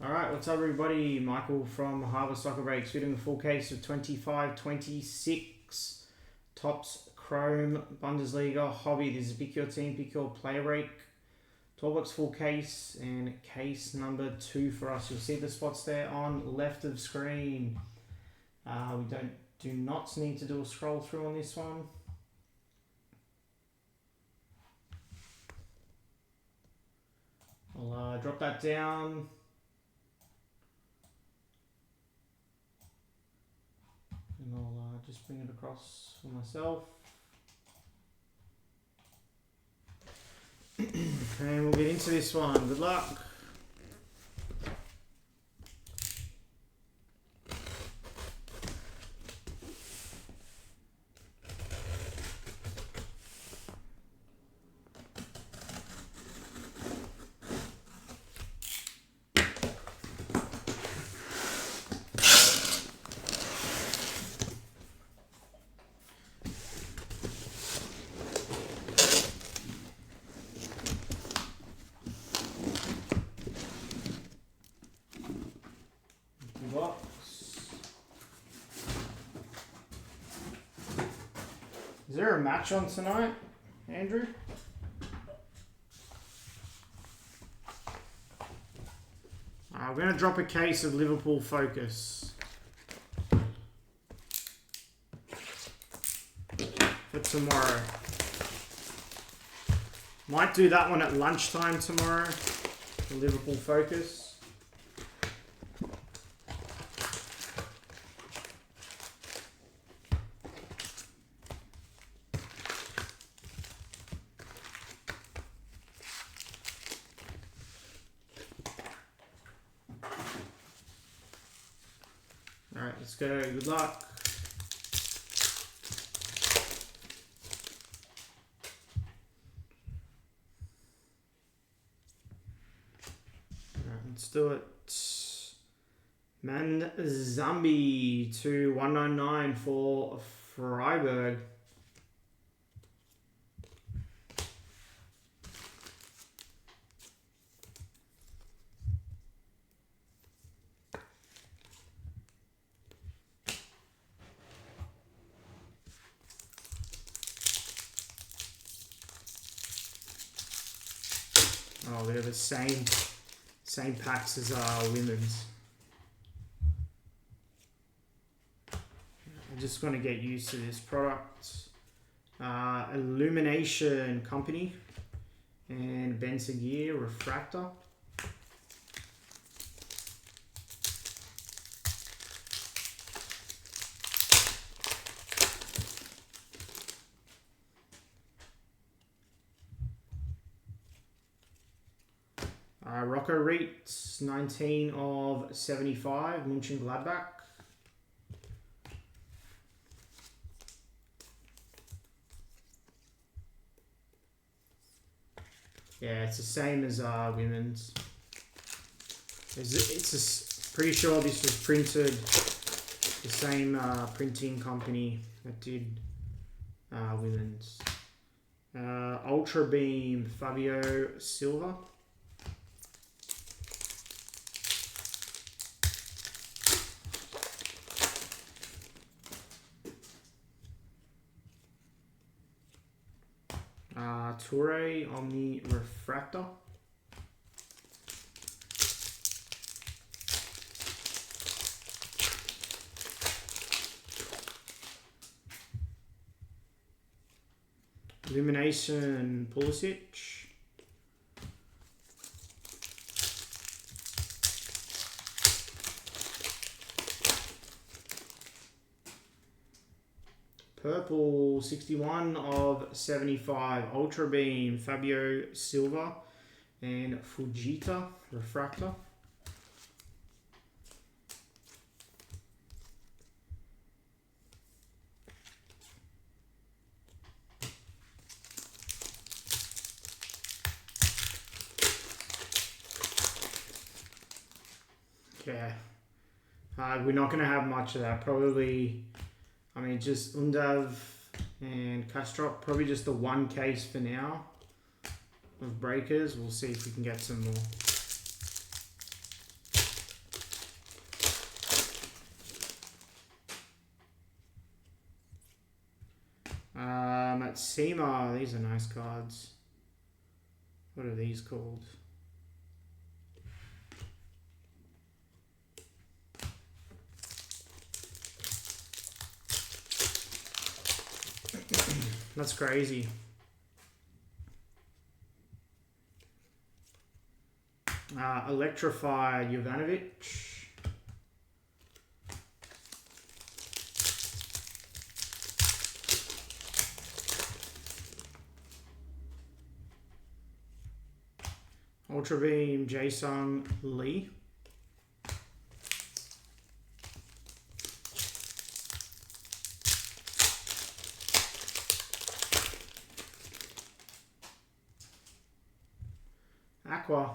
Alright, what's up everybody? Michael from Harbour Soccer Breaks. We're doing a full case of 25-26 Topps Chrome Bundesliga Hobby. This is pick your team, pick your player break. 12 box full case and case number 2 for us. You'll see the spots there on left of screen. We do not need to do a scroll through on this one. I'll drop that down. And I'll just bring it across for myself. And we'll get into this one. Good luck. Box. Is there a match on tonight, Andrew? We're going to drop a case of Liverpool Focus for tomorrow. Might do that one at lunchtime tomorrow, the Liverpool Focus. Alright, let's go. Good luck. Alright, let's do it. Man Zombie to 199 for Freiburg. Oh, they're the same packs as women's. I'm just going to get used to this product. Illumination Company and Benzigear Refractor. Rocco Reitz, 19 of 75, Mönchengladbach. Yeah, it's the same as women's. Pretty sure this was printed, the same printing company that did women's. Ultra Beam, Fabio Silva. Toure Omni Refractor. Illumination Pulisic. Purple 61 of 75 Ultra Beam Fabio Silva and Fujita Refractor. Okay, we're not going to have much of that. Probably, I mean, just Undav and Kastrop. Probably just the one case for now of breakers. We'll see if we can get some more. At SEMA, these are nice cards. What are these called? That's crazy. Electrified Jovanovic. Ultra Beam Jae-Sung Lee. Aqua.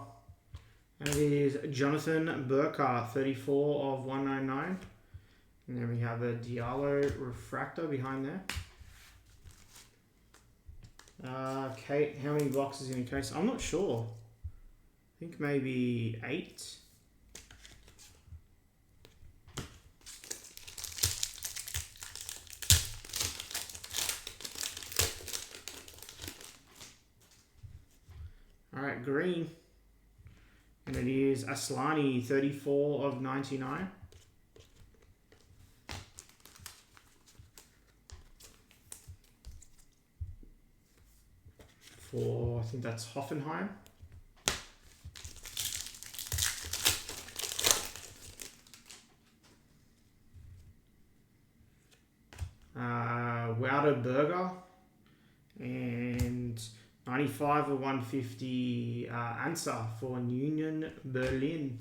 And it is Jonathan Burkhart, 34 of 199. And then we have a Diallo Refractor behind there. Kate, how many boxes in a case? I'm not sure. I think maybe 8. Alright, green. And it is Aslani, 34 of 99. For, I think that's Hoffenheim. Wouter Burger. And 95 of 150 answer for Union Berlin.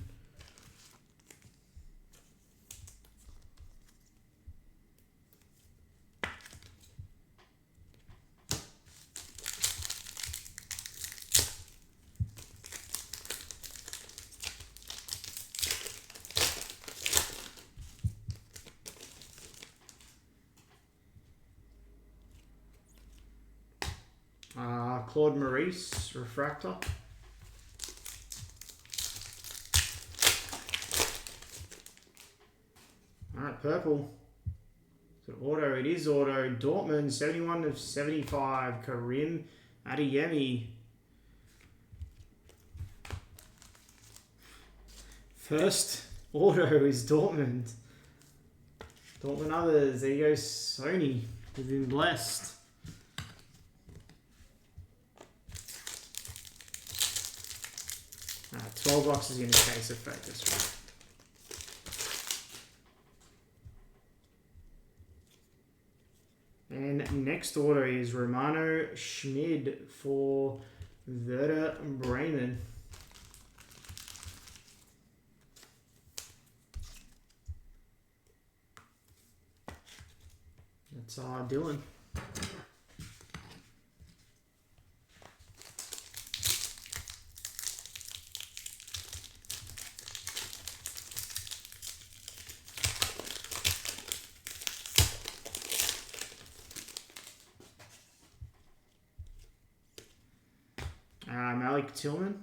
Claude Maurice, Refractor. Alright, purple. So auto, it is auto. Dortmund, 71 of 75. Karim Adeyemi. First auto is Dortmund. Dortmund others. There you go, Sony. We've been blessed. 12 boxes in the case of Focus. And next order is Romano Schmid for Werder Bremen. That's Dylan. Malik Tillman.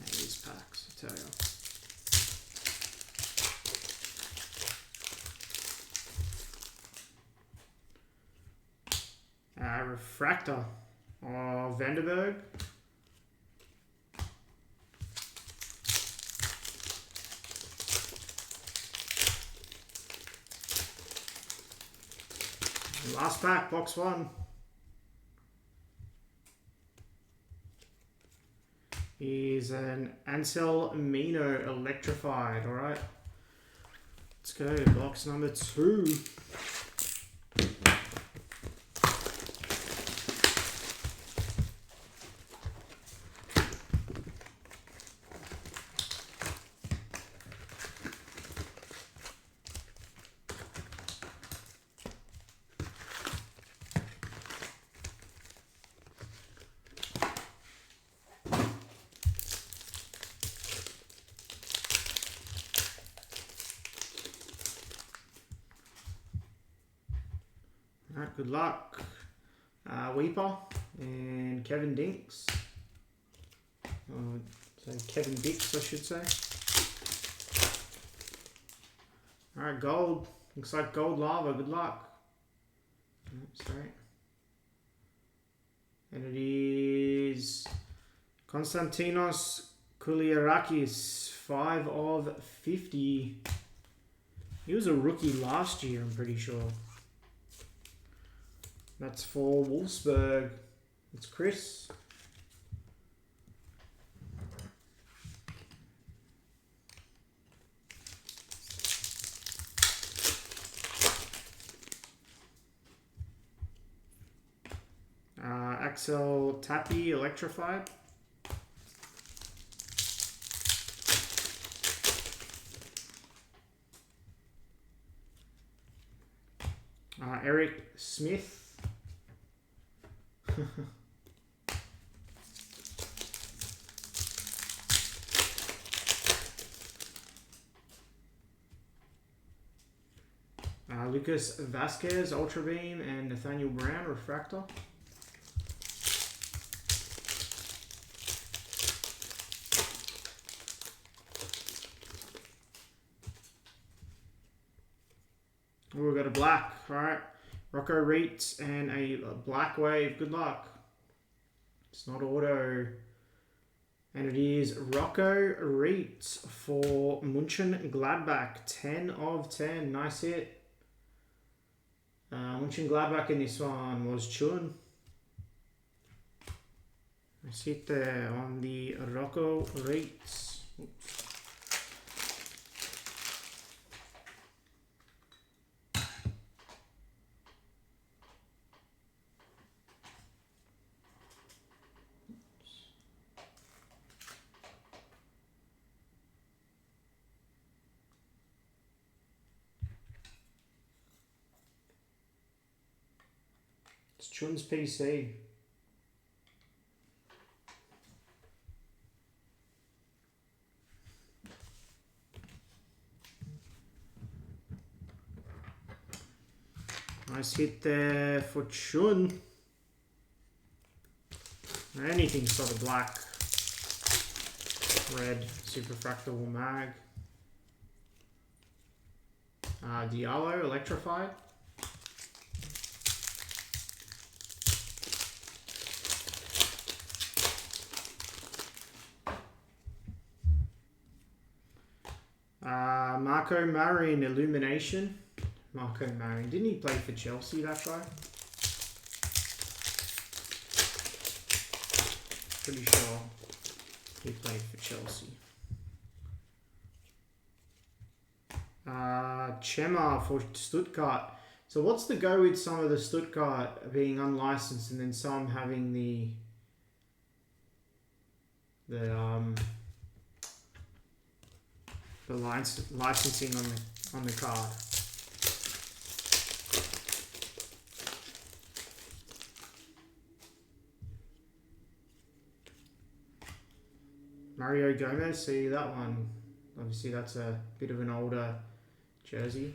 These packs, I tell you. Refractor of Vandenberg. Last pack, box 1. Is an Ansel Mino Electrified. Alright. Let's go. Box number 2. Alright, good luck. Weeper and Kevin Dinks. So Kevin Dix, I should say. Alright, gold. Looks like gold lava. Good luck. Sorry. And it is Konstantinos Kouliarakis, 5 of 50. He was a rookie last year, I'm pretty sure. That's for Wolfsburg. It's Chris. Axel Tappy, Electrified. Eric Smith. Lucas Vasquez, Ultra Beam, and Nathaniel Brown, Refractor. Oh, we've got a black. Alright. Rocco Reitz and a black wave. Good luck. It's not auto. And it is Rocco Reitz for München Gladbach. 10 of 10. Nice hit. München Gladbach in this one was Chun. Nice hit there on the Rocco Reitz. Oops. It's Chun's PC. Nice hit there for Chun. Anything's got a black, red, super fractal mag. Diallo, Electrified. Marco Marin, Illumination. Marco Marin. Didn't he play for Chelsea, that guy? Pretty sure he played for Chelsea. Chema for Stuttgart. So what's the go with some of the Stuttgart being unlicensed and then some having the licensing on the card? Mario Gomez, see that one. Obviously that's a bit of an older jersey.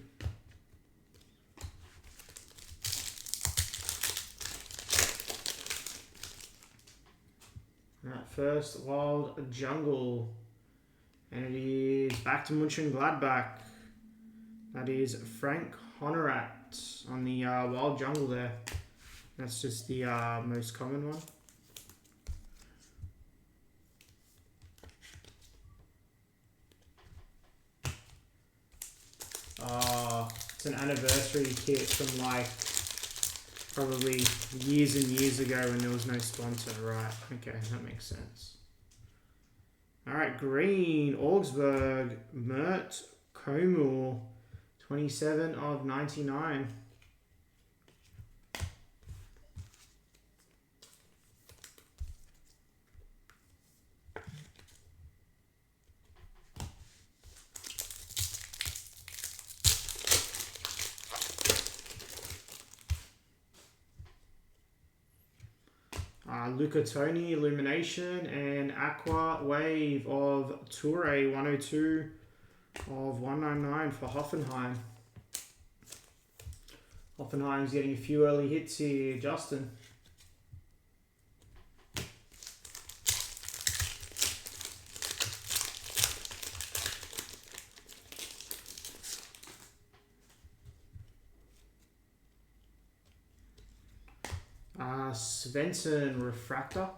Alright, first Wild Jungle. And it is back to München Gladbach. That is Frank Honorat on the Wild Jungle there. That's just the most common one. It's an anniversary kit from like probably years and years ago when there was no sponsor. Right, okay, that makes sense. Alright, green, Augsburg, Mert Komul, 27 of 99. Luca Toni, Illumination, and Aqua Wave of Toure, 102 of 199 for Hoffenheim. Hoffenheim's getting a few early hits here, Justin. Svensson refractor.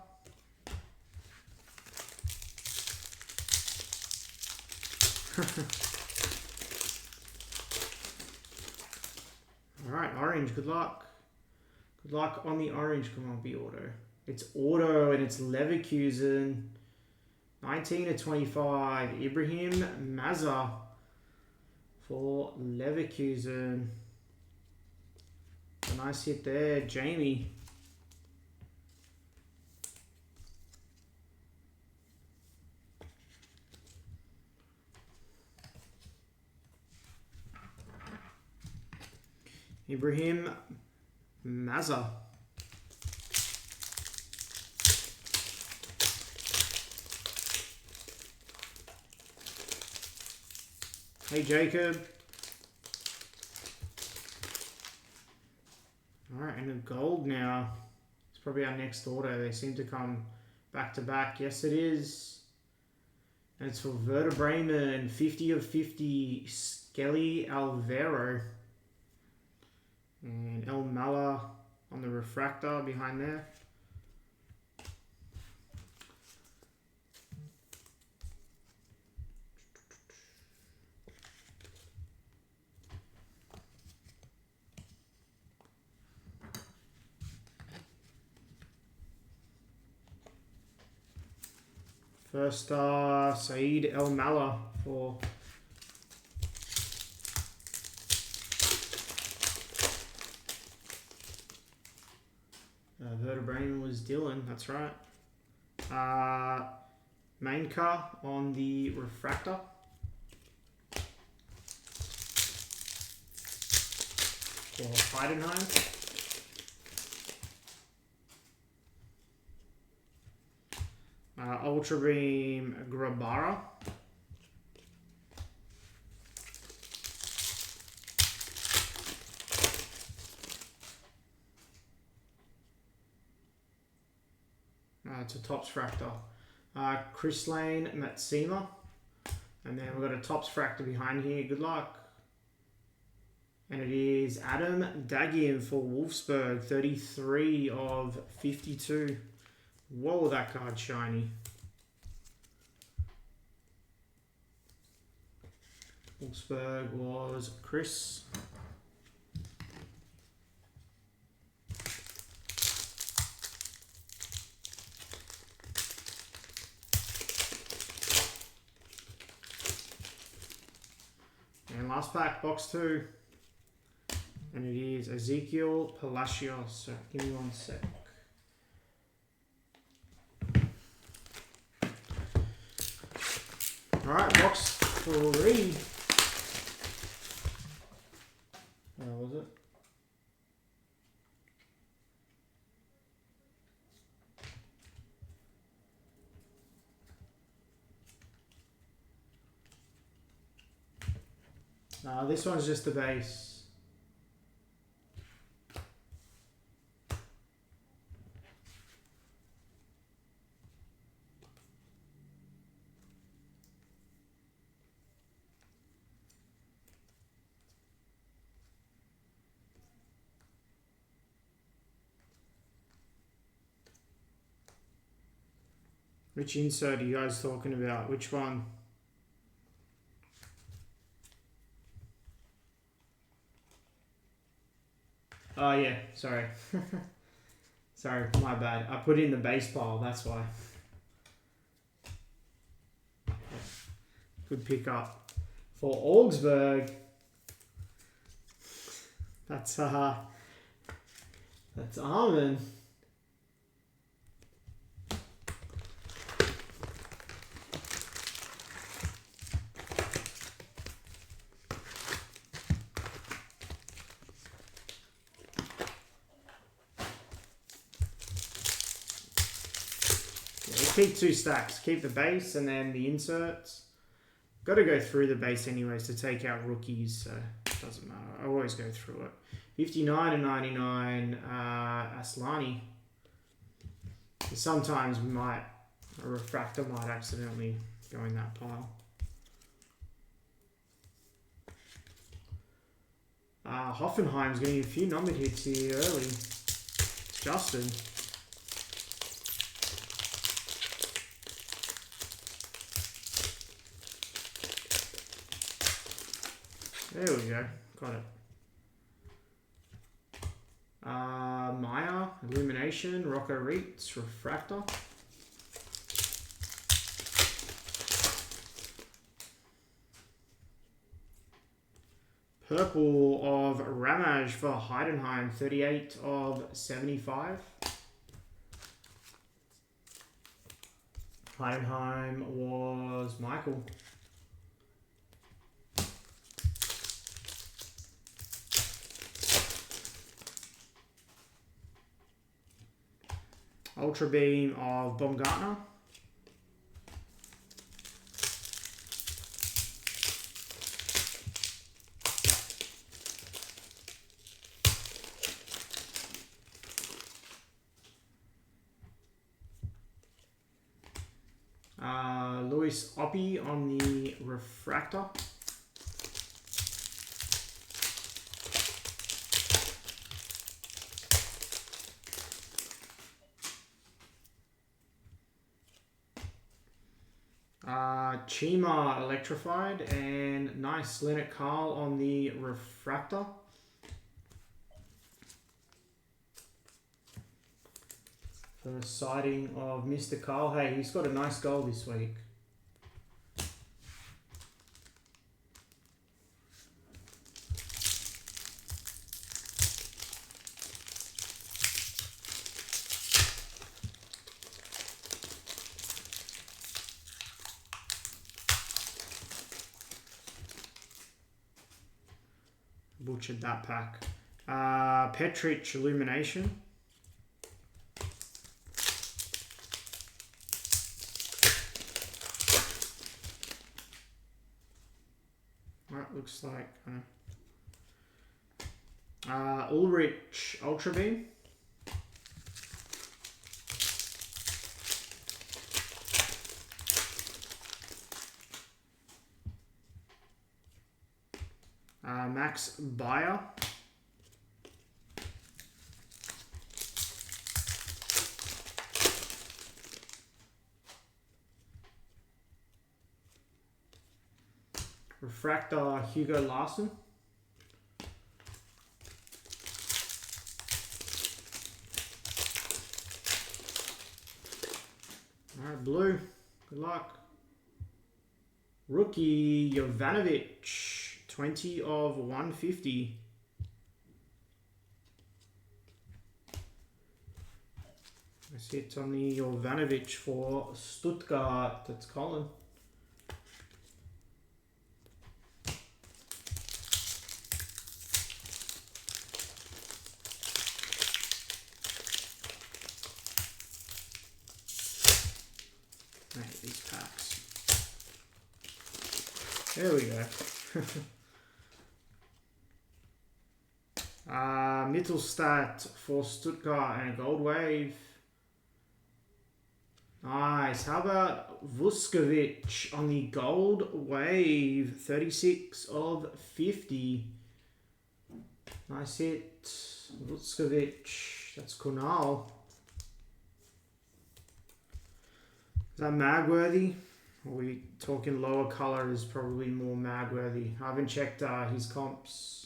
Alright, orange, good luck. Good luck on the orange. Come on, be auto. It's auto and it's Leverkusen. 19/25. Ibrahim Mazza for Leverkusen. A nice hit there, Jamie. Ibrahim Mazza. Hey Jacob. Alright, and a gold now. It's probably our next auto. They seem to come back to back. Yes, it is. And it's for Werder Bremen. 50/50 Skelly Alvaro. And El Mala on the refractor behind there. First, Saeed El Mala for Werder Bremen was Dylan, that's right. Main car on the refractor. For Heidenheim. Ultra Beam Grabara. It's a Tops Fractor. Chris Lane Matsima. And then we've got a Tops Fractor behind here. Good luck. And it is Adam Dagian for Wolfsburg. 33/52. Whoa, that card's shiny. Wolfsburg was Chris. And last pack, box 2. And it is Ezekiel Palacios. So give me one sec. Alright, box 3. Where was it? This one's just the base. Which insert are you guys talking about? Which one? Oh yeah, sorry. Sorry, my bad. I put in the base pile, that's why. Good pick up. For Augsburg. That's Armin. Keep 2 stacks. Keep the base and then the inserts. Got to go through the base anyways to take out rookies, so it doesn't matter. I always go through it. 59/99 Aslani. Sometimes a refractor might accidentally go in that pile. Hoffenheim's getting a few numbered hits here early. It's Justin. There we go. Got it. Maya, Illumination, Rocco Reeds, Refractor. Purple of Ramage for Heidenheim, 38 of 75. Heidenheim was Michael. Ultra Beam of Baumgartner. Louis Oppie on the Refractor. Chima Electrified, and nice Leonard Carl on the Refractor. First sighting of Mr. Carl. Hey, he's got a nice goal this week. Butchered that pack. Petrich Illumination. That looks like Ulrich Ultra Beam. Max Bayer. Refractor Hugo Larson. Alright, blue. Good luck. Rookie Jovanovic. 20 of 150. That's it on the Jovanovic for Stuttgart. That's Colin. I hate these packs. There we go. Mittelstadt for Stuttgart and a gold wave. Nice. How about Vuskovic on the gold wave? 36 of 50. Nice hit. Vuskovic. That's Kunal. Is that mag-worthy? Are we talking lower color is probably more mag-worthy? I haven't checked his comps.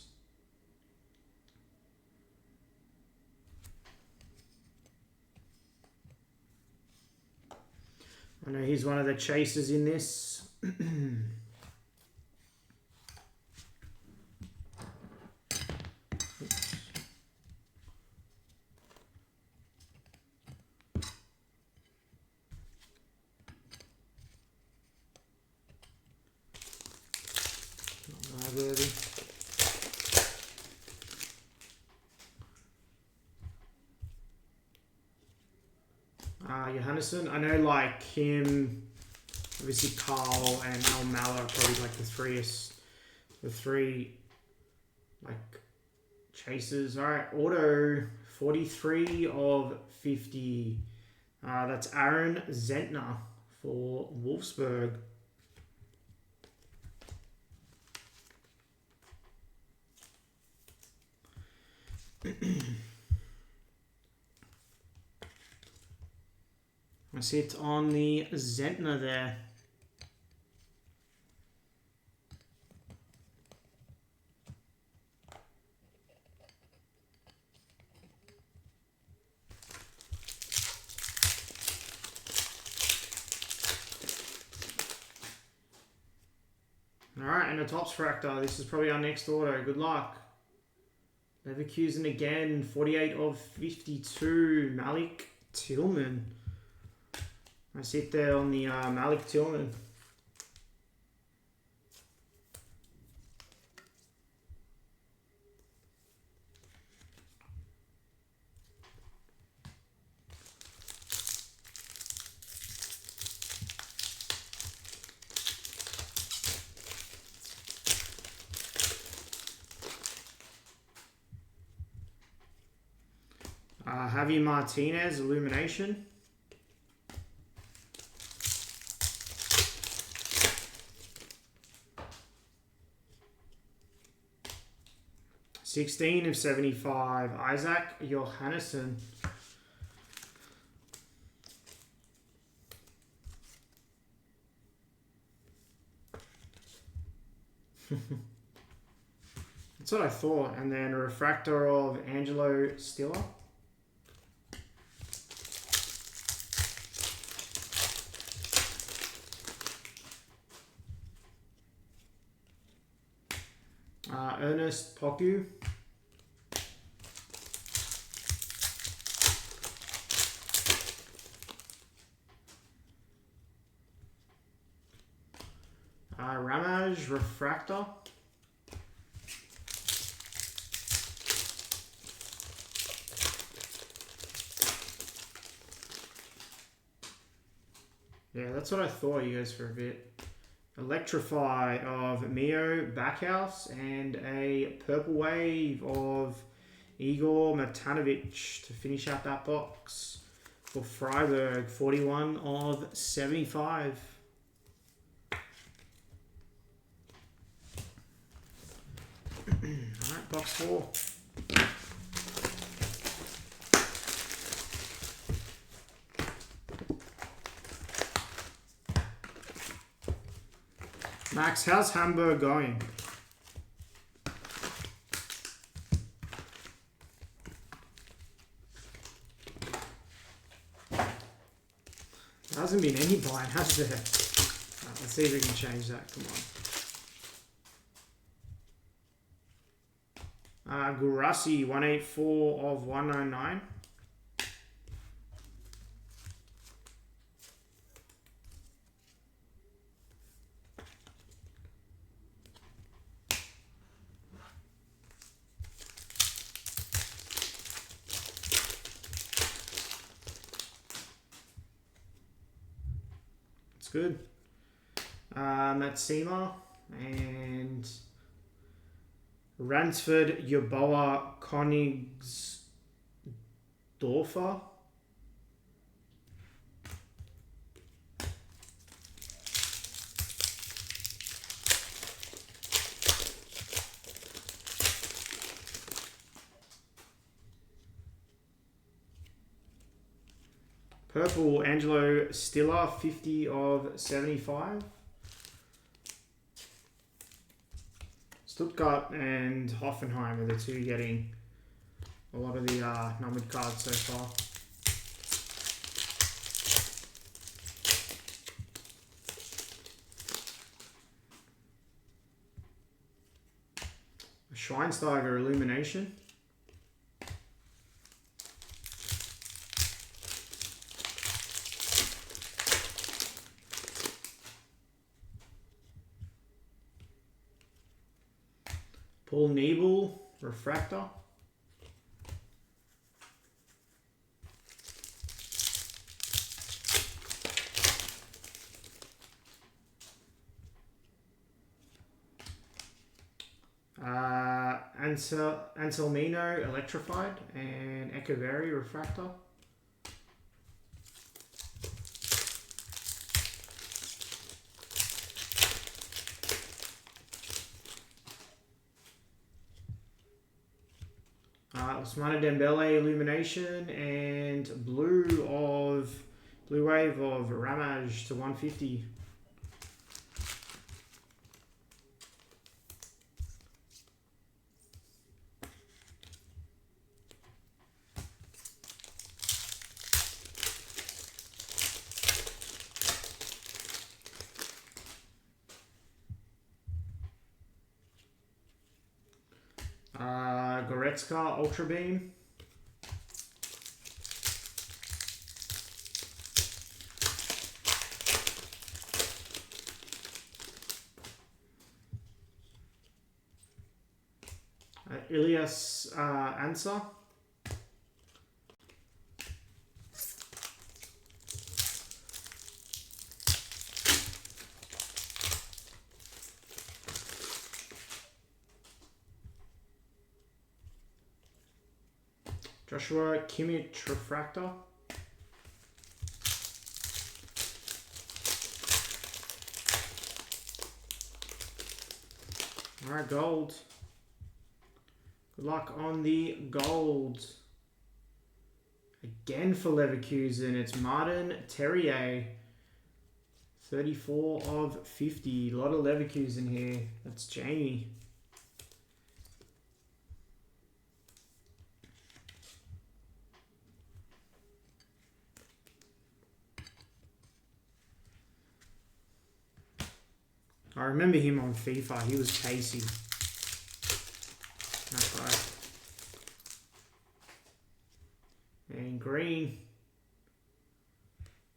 I know he's one of the chasers in this. Not worthy. Johannesson, I know like him, obviously Carl and Al Mala are probably like the three like chasers. Alright, auto 43 of 50. That's Aaron Zentner for Wolfsburg. That's it on the Zentner there. Alright, and the Topps Fractor. This is probably our next auto. Good luck. Leverkusen again. 48 of 52. Malik Tillman. I sit there on the Malik Tillman. Javi Martinez, Illumination. (16 of 75). Isaac Johannesson. That's what I thought. And then a refractor of Angelo Stiller. Ernest Poku. Ramaj refractor. Yeah, that's what I thought, you guys, for a bit. Electrify of Mio Backhouse and a purple wave of Igor Matanovic to finish out that box for Freiburg. 41 of 75. Alright, box 4. Max, how's Hamburg going? There hasn't been any buying, has there? Right, let's see if we can change that. Come on. Gurasi, 184 of 109. Good. Matsima and Ransford Yeboah Königsdorfer. Purple, Angelo Stiller, 50 of 75. Stuttgart and Hoffenheim are the two getting a lot of the numbered cards so far. Schweinsteiger, Illumination. Paul Nebel, refractor. Anselmino, electrified, and Echeverry, refractor. Ousmane Dembele, Illumination, and blue wave of Ramaj to 150. Goretzka Ultra Beam. Ilias Ansah. Joshua Kimmich Refractor. Alright, gold. Good luck on the gold. Again for Leverkusen, it's Martin Terrier. 34 of 50. A lot of Leverkusen here. That's Jamie. I remember him on FIFA. He was pacey. That's right. And green.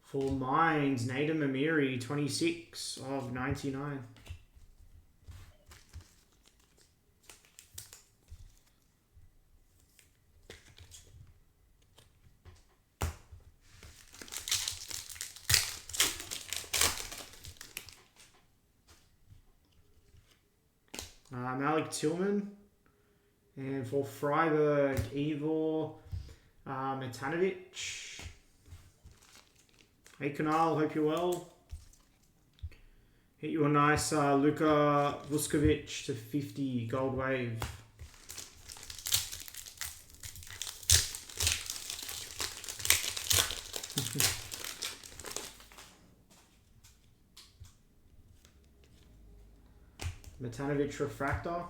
For Mines, Nader Mamiri, 26 of 99. Malik Tillman. And for Freiburg, Ivor Matanovic. Hey Kanal, hope you're well. Hit you a nice Luka Vuskovic to 50 gold wave. Matanovic Refractor.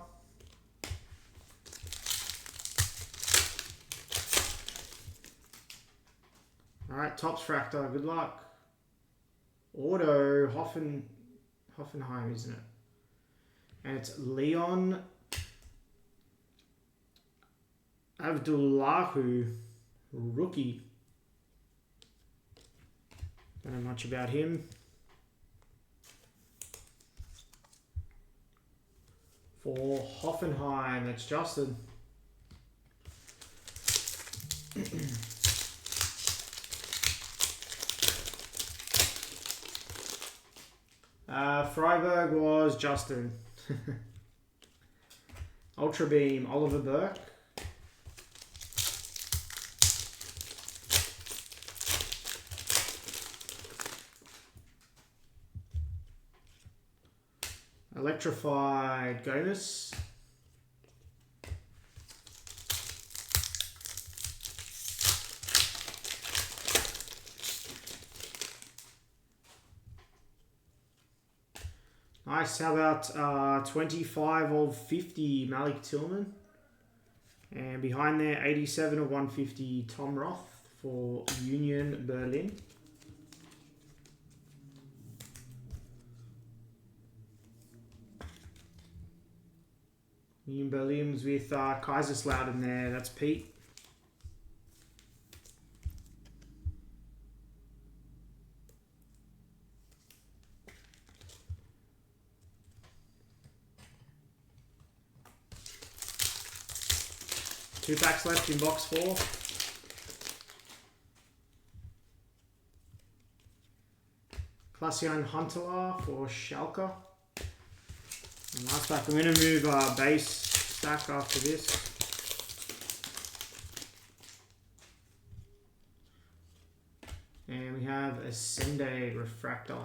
Alright, Tops Fractor, good luck. Auto, Hoffenheim, isn't it? And it's Leon Abdullahu, rookie. Don't know much about him. For Hoffenheim, that's Justin. Freiburg was Justin. Ultra Beam, Oliver Burke. Electrified Gomez. Nice. How about 25 of 50 Malik Tillman? And behind there, 87 of 150 Tom Roth for Union Berlin. Union Berlin's with Kaiserslautern there. That's Pete. Two packs left in box 4. Klaas-Jan Huntelaar for Schalke. And last pack, I'm going to move base stack after this. And we have a Sende Refractor.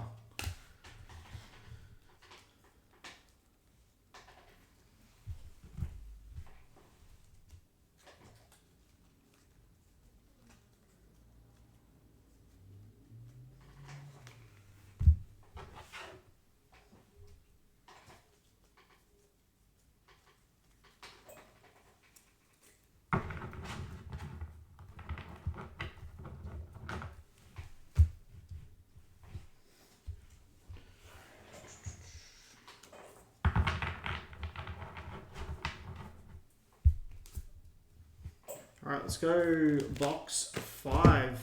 Alright, let's go box 5.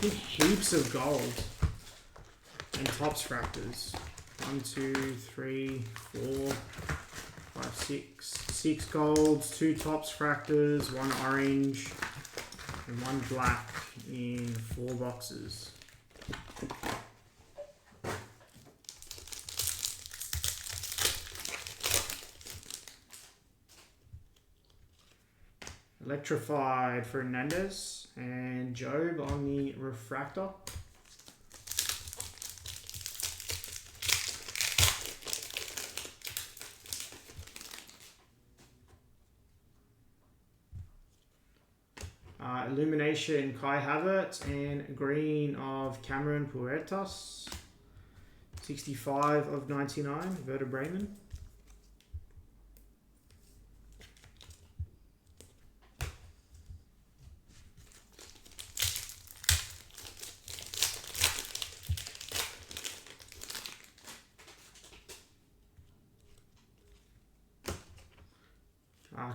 Heaps of gold and tops fractors. 1, 2, 3, 4, 5, 6. 6 golds, 2 tops fractors, 1 orange, and 1 black in 4 boxes. Electrified for Hernandez and Job on the refractor. Illumination Kai Havertz and green of Cameron Puertas. 65 of 99, Werder Bremen.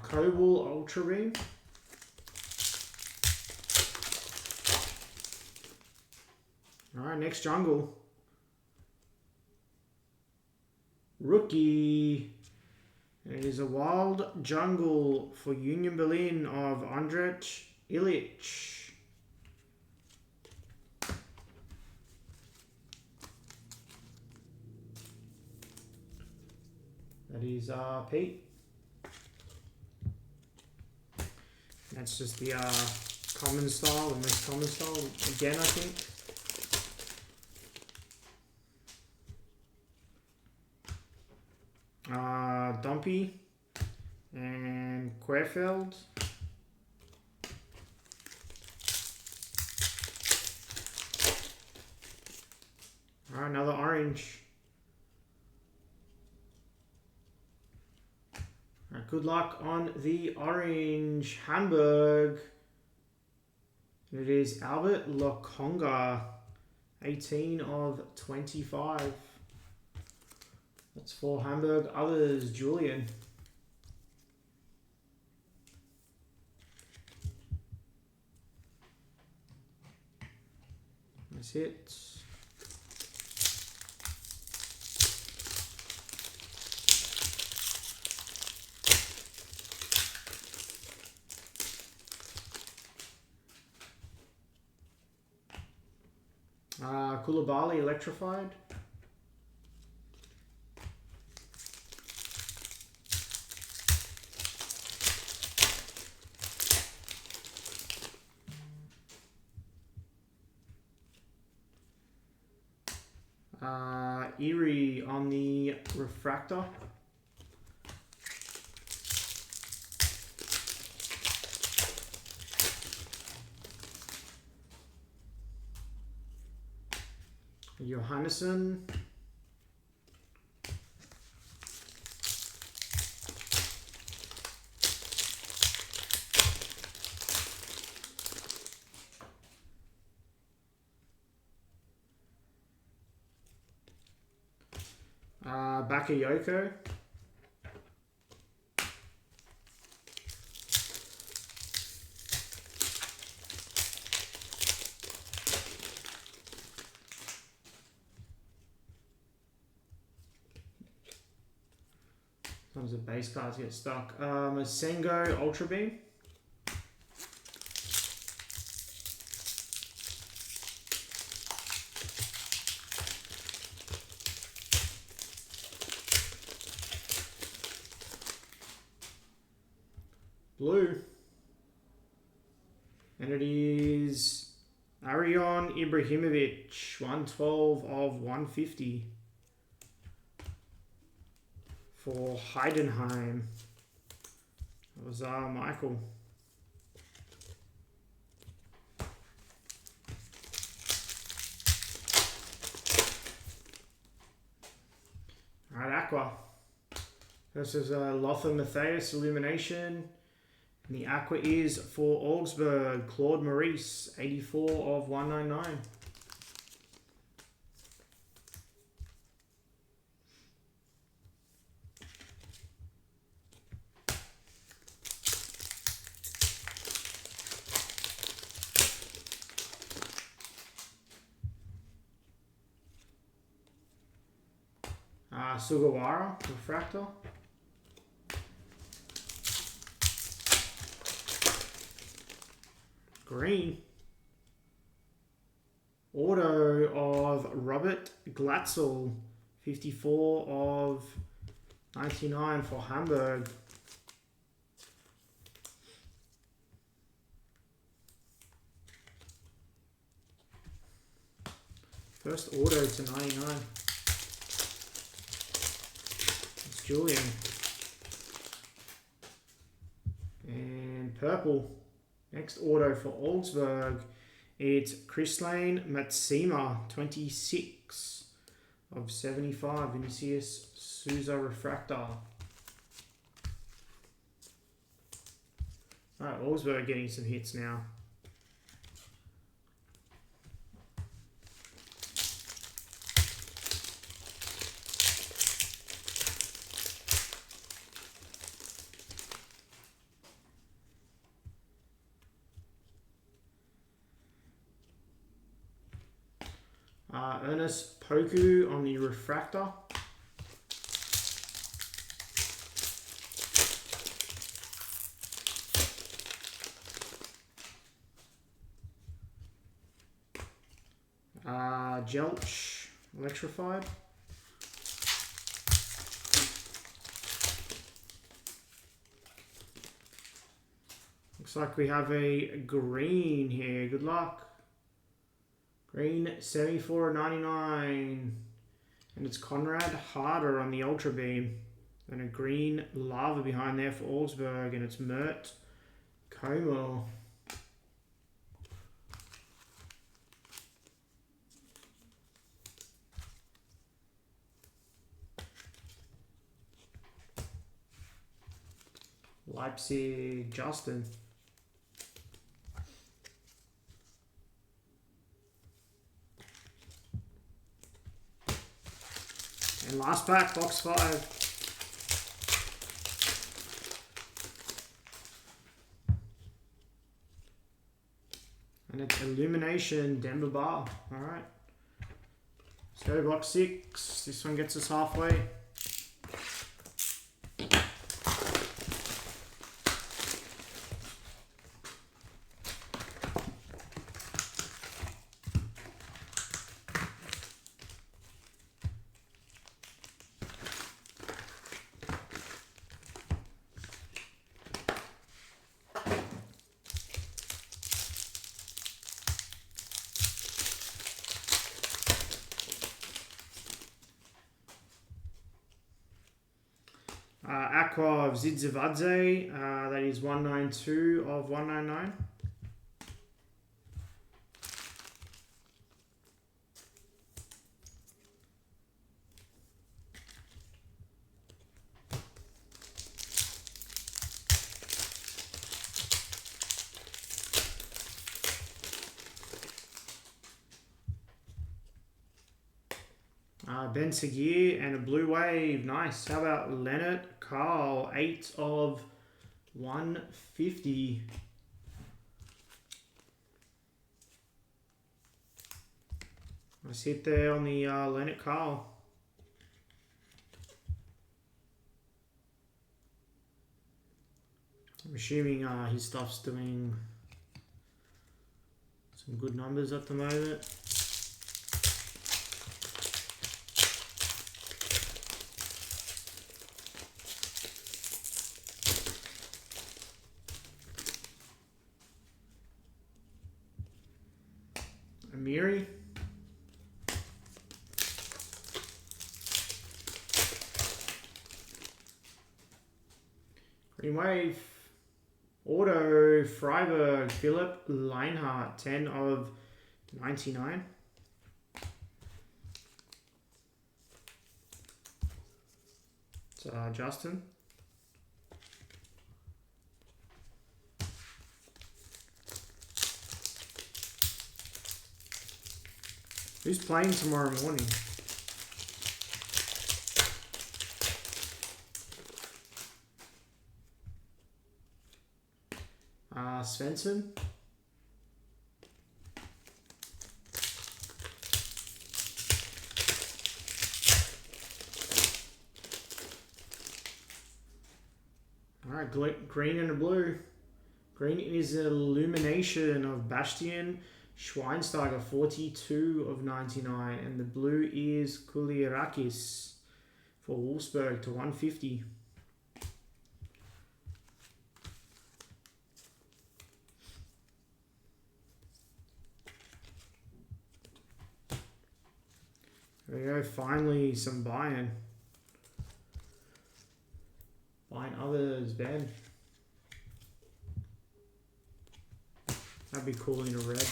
Koval Ultra Beam. Alright, next jungle. Rookie. It is a wild jungle for Union Berlin of Andrej Ilic. That is Pete. That's just the common style, the most common style again, I think. Dumpy and Querfeld. Alright, another orange. Alright, good luck on the orange. Hamburg. It is Albert Lokonga. 18 of 25. That's for Hamburg. Others, Julian. That's it. Koulibaly electrified. Erie on the refractor. Johannesson. Bakayoko. Sometimes the base cards get stuck. Masengo Ultra Beam. Blue. And it is Arion Ibrahimovic, 112 of 150 for Heidenheim. That was Michael. All right, Aqua. This is Lothar Matthäus Illumination. And the Aqua is for Augsburg, Claude Maurice, 84 of 199. Sugawara, refractor. Green. Auto of Robert Glatzel, 54 of 99 for Hamburg. First auto to 99. It's Julian. And purple. Next auto for Augsburg. It's Krislane Matsima, 26 of 75. Vinicius Souza refractor. Alright, Augsburg getting some hits now. Ernest Poku on the refractor. Jelch electrified. Looks like we have a green here. Good luck. Green 74.99, and it's Conrad Harder on the Ultra Beam, and a green lava behind there for Augsburg, and it's Mert Como. Leipzig Justin. And last pack, box 5. And it's Illumination Denver Bar. Alright. Let's go box 6. This one gets us halfway. Aqua of Zidzivadze, that is 192 of 199. Ben Seguir and a blue wave. Nice. How about Leonard Carl? 8 of 150. Nice hit there on the Leonard Carl. I'm assuming his stuff's doing some good numbers at the moment. Amiri. Green wave. Auto Freiburg Philip Leinhardt, 10 of 99. It's Justin. Who's playing tomorrow morning? Svensson. green and a blue. Green is Illumination of Bastian Schweinsteiger, 42 of 99. And the blue is Kulirakis for Wolfsburg to 150. There we go, finally some Bayern. Buying others, Ben. That'd be cool in a red.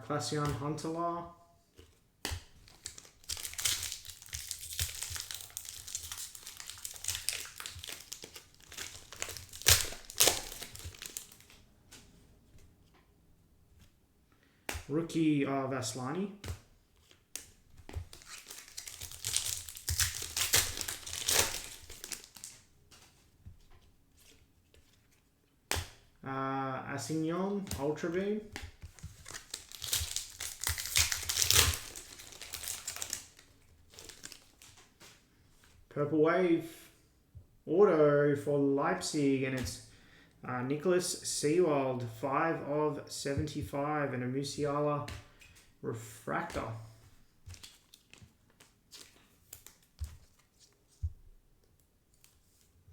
Klaas-Jan Huntelaar. Rookie Vaslani. Assignon, Ultra Beam. Purple Wave, Auto for Leipzig, and it's Nicholas Seawald, 5 of 75, and a Musiala Refractor.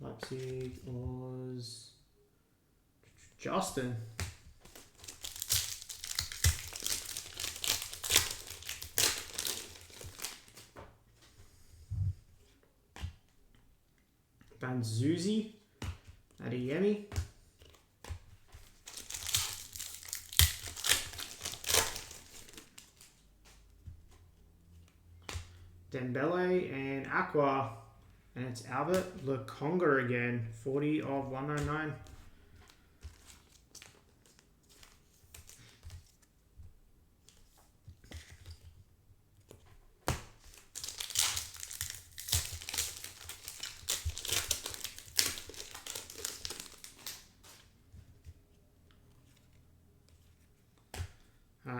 Leipzig was Justin. Banzuzi, Adeyemi. Dembele and Aqua, and it's Albert Lokonga again, 40 of 109.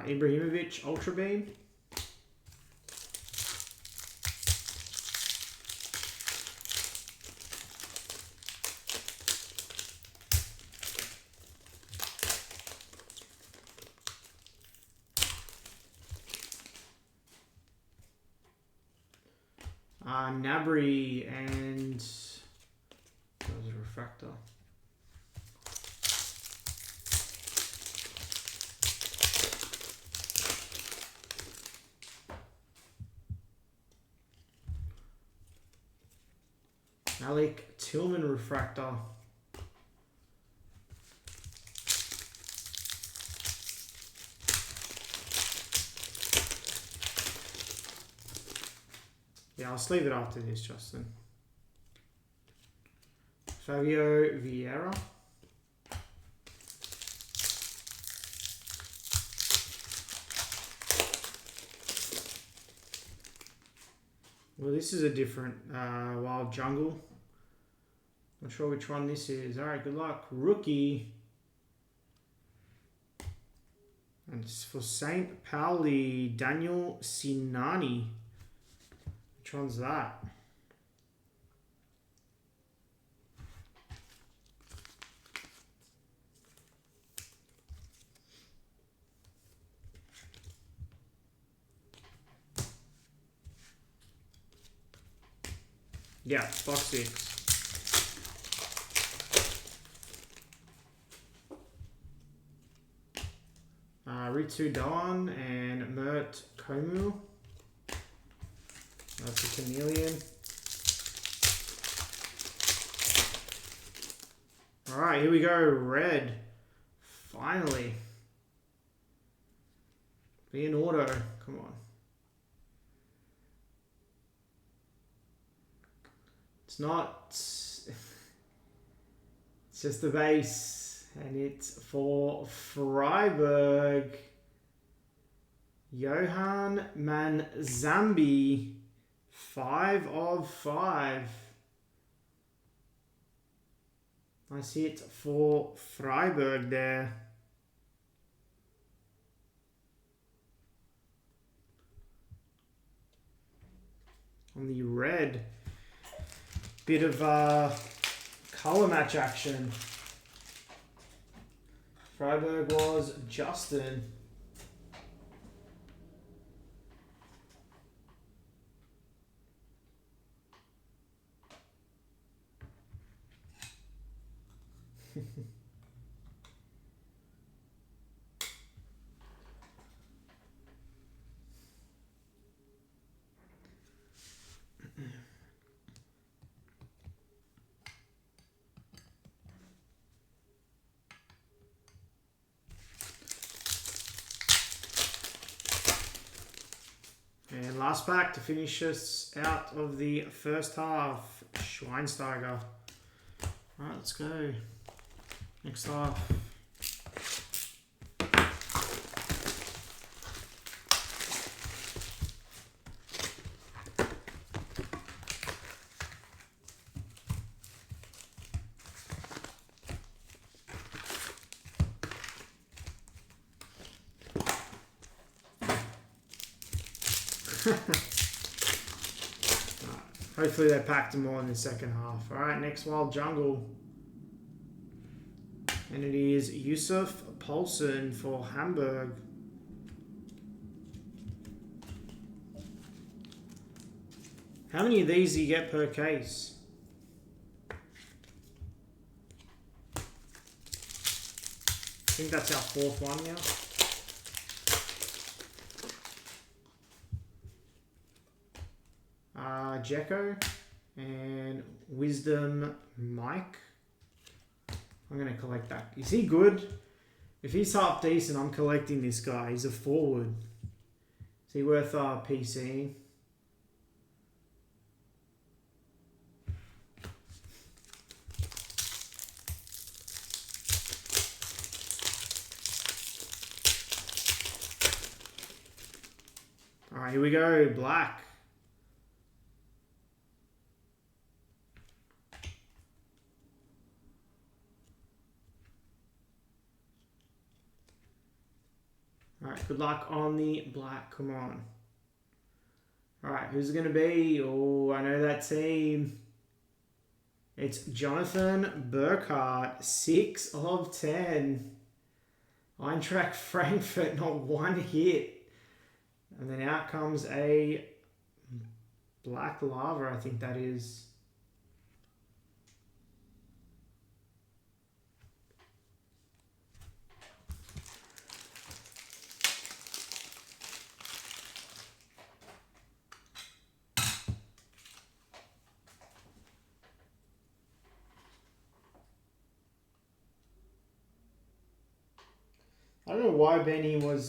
Ibrahimovic, Ultra Beam. Nabry and that was a refractor. Alec Tillman refractor. Yeah, I'll leave it after this, Justin. Fabio Vieira. Well, this is a different Wild Jungle. Not sure which one this is. All right, good luck. Rookie. And it's for St. Pauli, Daniel Sinani. Which one's that? Yeah, box 6. Ritu Dhawan and Mert Komu. That's a chameleon. Alright, here we go. Red. Finally. Be an auto. Come on. It's not. It's just the base. And it's for Freiburg. Johan Manzambi. 5 of 5. I see it for Freiburg there. on the red. Bit of color match action. Freiburg was Justin. And last pack to finish us out of the first half, Schweinsteiger. Alright, let's go. Next half. Hopefully they packed them all in the second half. Alright, next Wild Jungle. And it is Yusuf Poulsen for Hamburg. How many of these do you get per case? I think that's our fourth one now. Jekko and Wisdom Mike. I'm going to collect that. Is he good? If he's half decent, I'm collecting this guy. He's a forward. Is he worth PCing? Alright, here we go. Black. Alright, good luck on the black. Come on. Alright, who's it going to be? Oh, I know that team. It's Jonathan Burkhardt. 6 of 10. Eintracht Frankfurt, not one hit. And then out comes a black lava, I think that is. I don't know why Benny was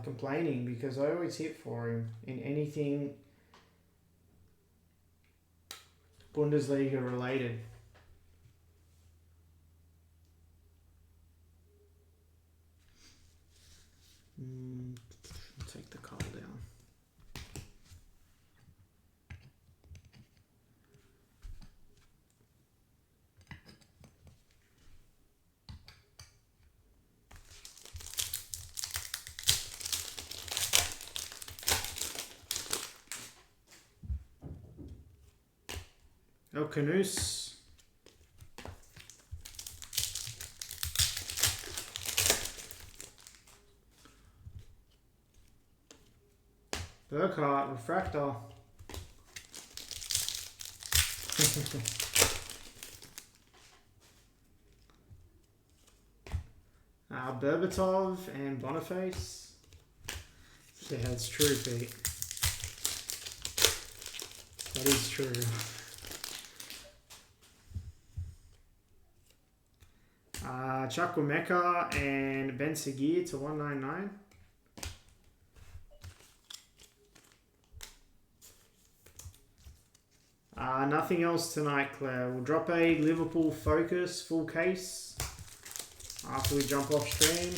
complaining, because I always hit for him in anything Bundesliga related. I'll take the call down. El Canus. Burkhardt, Refractor. Berbatov and Boniface. Yeah, that's true, Pete. That is true. Chukwuemeka and Ben Seguir to 199. Nothing else tonight, Claire. We'll drop a Liverpool Focus full case after we jump off stream.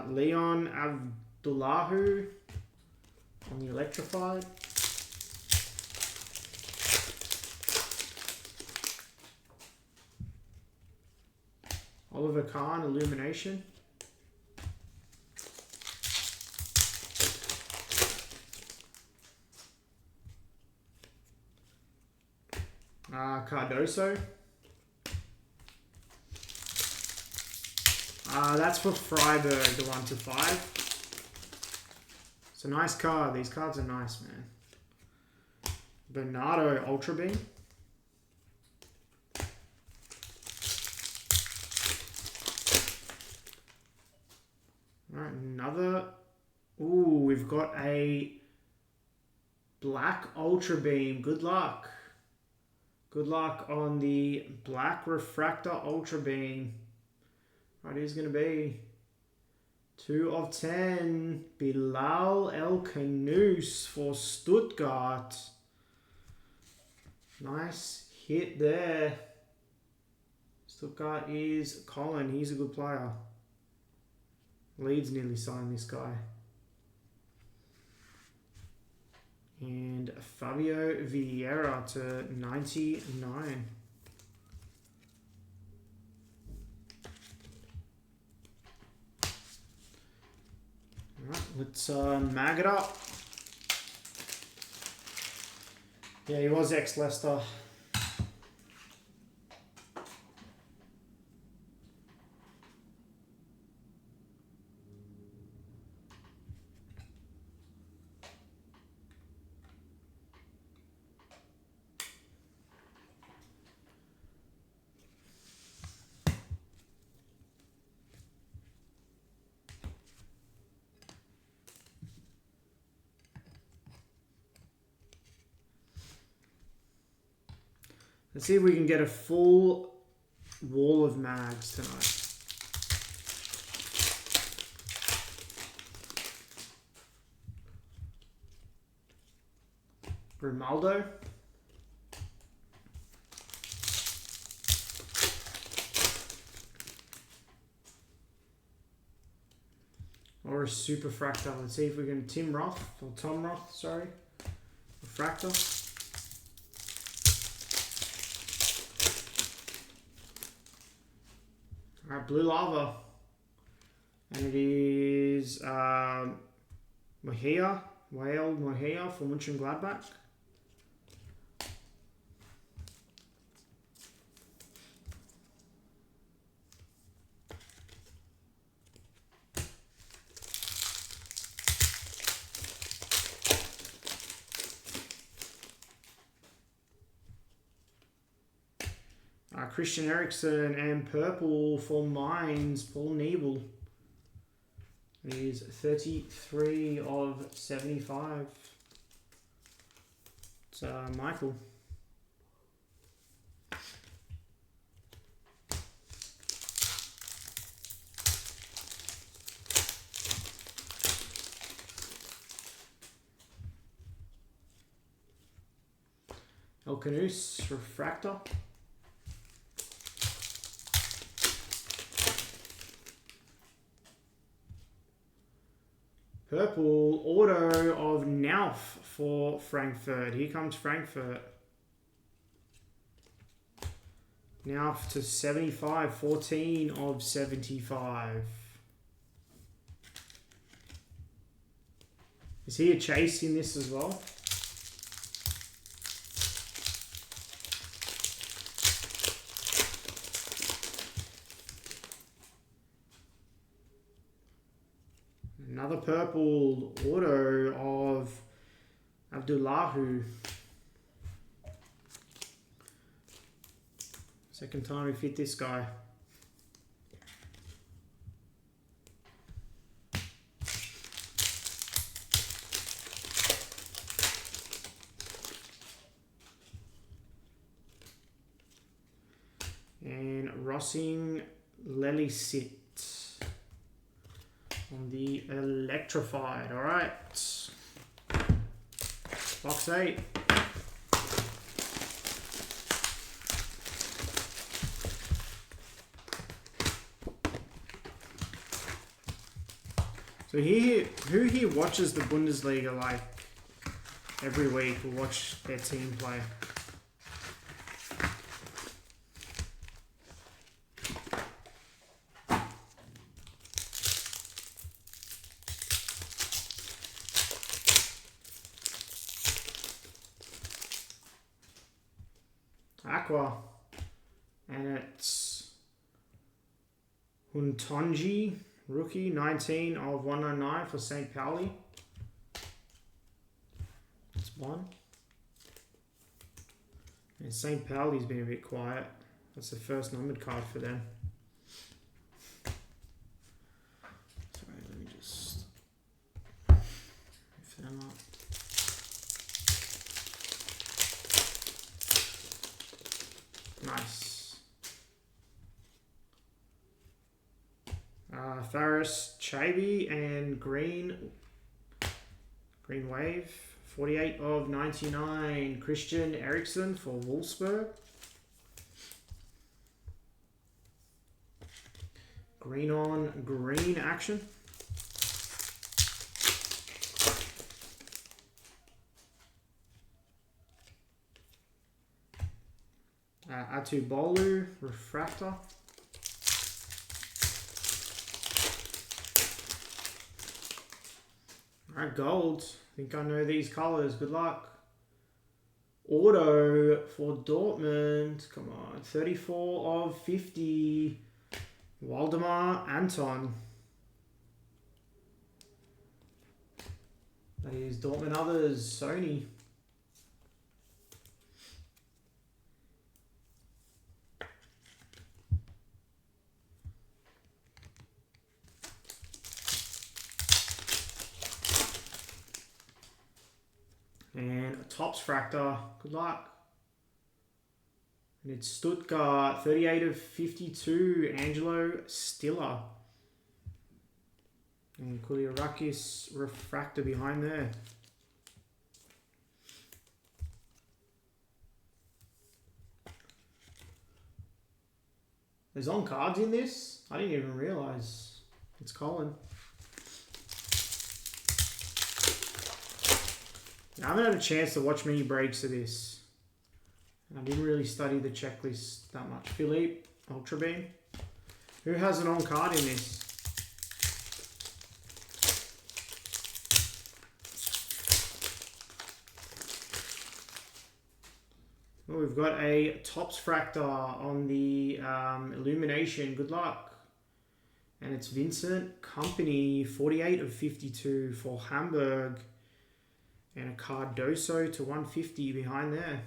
Leon Abdullahu on the Electrified. Oliver Kahn, Illumination. Cardoso. That's for Freiburg, the 1/5. It's a nice card. These cards are nice, man. Bernardo Ultra Beam. Alright, another. Ooh, we've got a black Ultra Beam. Good luck. Good luck on the black Refractor Ultra Beam. Right, who's going to be? 2 of 10. Bilal El Khanous for Stuttgart. Nice hit there. Stuttgart is Colin. He's a good player. Leeds nearly signed this guy. And Fabio Vieira to 99. Alright, let's mag it up. Yeah, he was ex-Leicester. Let's see if we can get a full wall of mags tonight. Grimaldo. Or a super fractal. Let's see if we can Tom Roth, sorry. Refractor. Alright, blue lava. And it is Mejia for Mönchengladbach. Christian Eriksen and purple for Mainz, Paul Nebel. It is 33 of 75. It's Michael. El Khanous, refractor. Purple auto of Nauf for Frankfurt. Here comes Frankfurt. Nauf to 75, 14 of 75. Is he a chase in this as well? Another purple auto of Abdullahu. Second time we fit this guy. And Rossing Lelisit on the electrified. All right, box 8. So who here watches the Bundesliga like every week? Will watch their team play. Aqua. And it's Huntonji, rookie, 19 of 109 for St. Pauli. That's one. And St. Pauli's been a bit quiet. That's the first numbered card for them. Sorry, let me just lift them up. Nice. Faris Chaby and Green Wave. 48 of 99. Christian Eriksen for Wolfsburg. Green on green action. Atu Bolu, refractor. Alright, gold. I think I know these colors. Good luck. Auto for Dortmund. Come on. 34 of 50. Waldemar Anton. That is Dortmund others. Sony. And a Topps Fractor. Good luck. And it's Stuttgart. 38 of 52. Angelo Stiller. And Kuliarakis refractor behind there. There's on cards in this? I didn't even realize. It's Colin. I haven't had a chance to watch many breaks of this. I didn't really study the checklist that much. Philippe, Ultra Beam. Who has an on card in this? Well, we've got a Topps Fractor on the Illumination. Good luck. And it's Vincent Company, 48 of 52 for Hamburg. And a Cardoso to 150 behind there.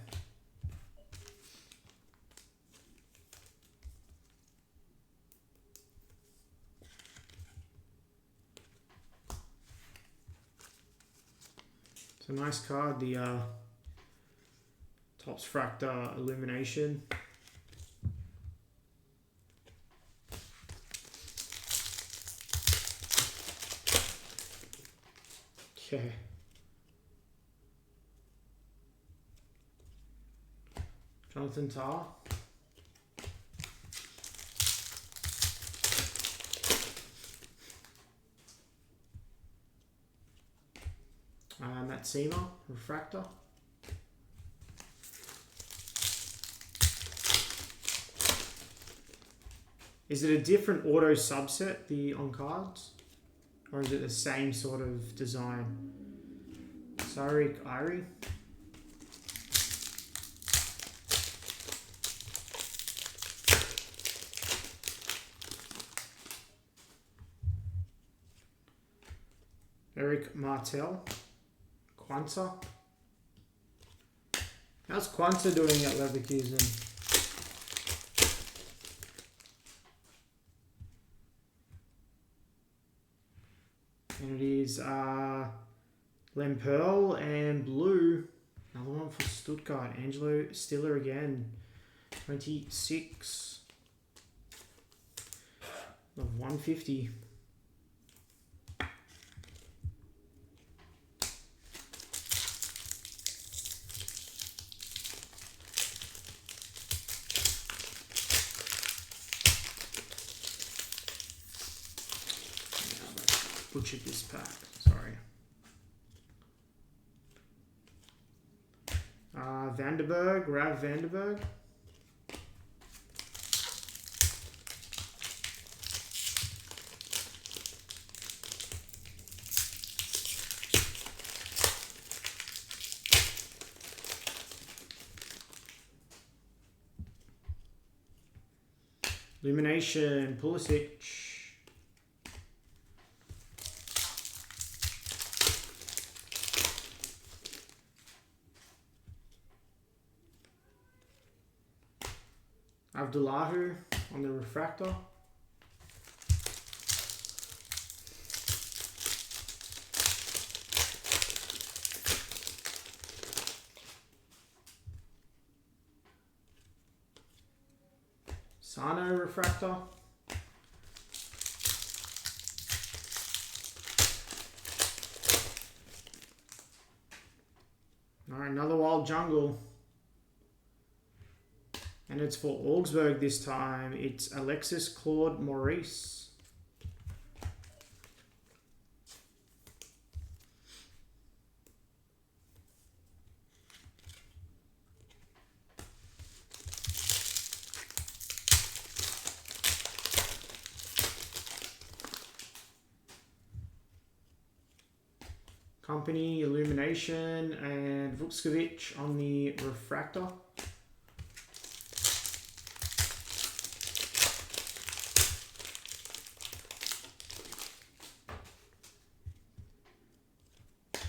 It's a nice card, the Topps Fractor Illumination. Okay. Jonathan Tah. Matt Seamer, refractor. Is it a different auto subset, the on cards? Or is it the same sort of design? Sarik Irie. Eric Martel, Quanta. How's Quanta doing at Leverkusen? And it is Lemperl and Blue. Another one for Stuttgart. Angelo Stiller again. 26 of 150. Butchered this pack, sorry. Vanderberg, Rav Vanderberg. Illumination, Pulisic. Abdullahu on the refractor. Sano refractor. Alright, another Wild Jungle. And it's for Augsburg this time. It's Alexis Claude Maurice. Company, Illumination, and Vuskovic on the refractor.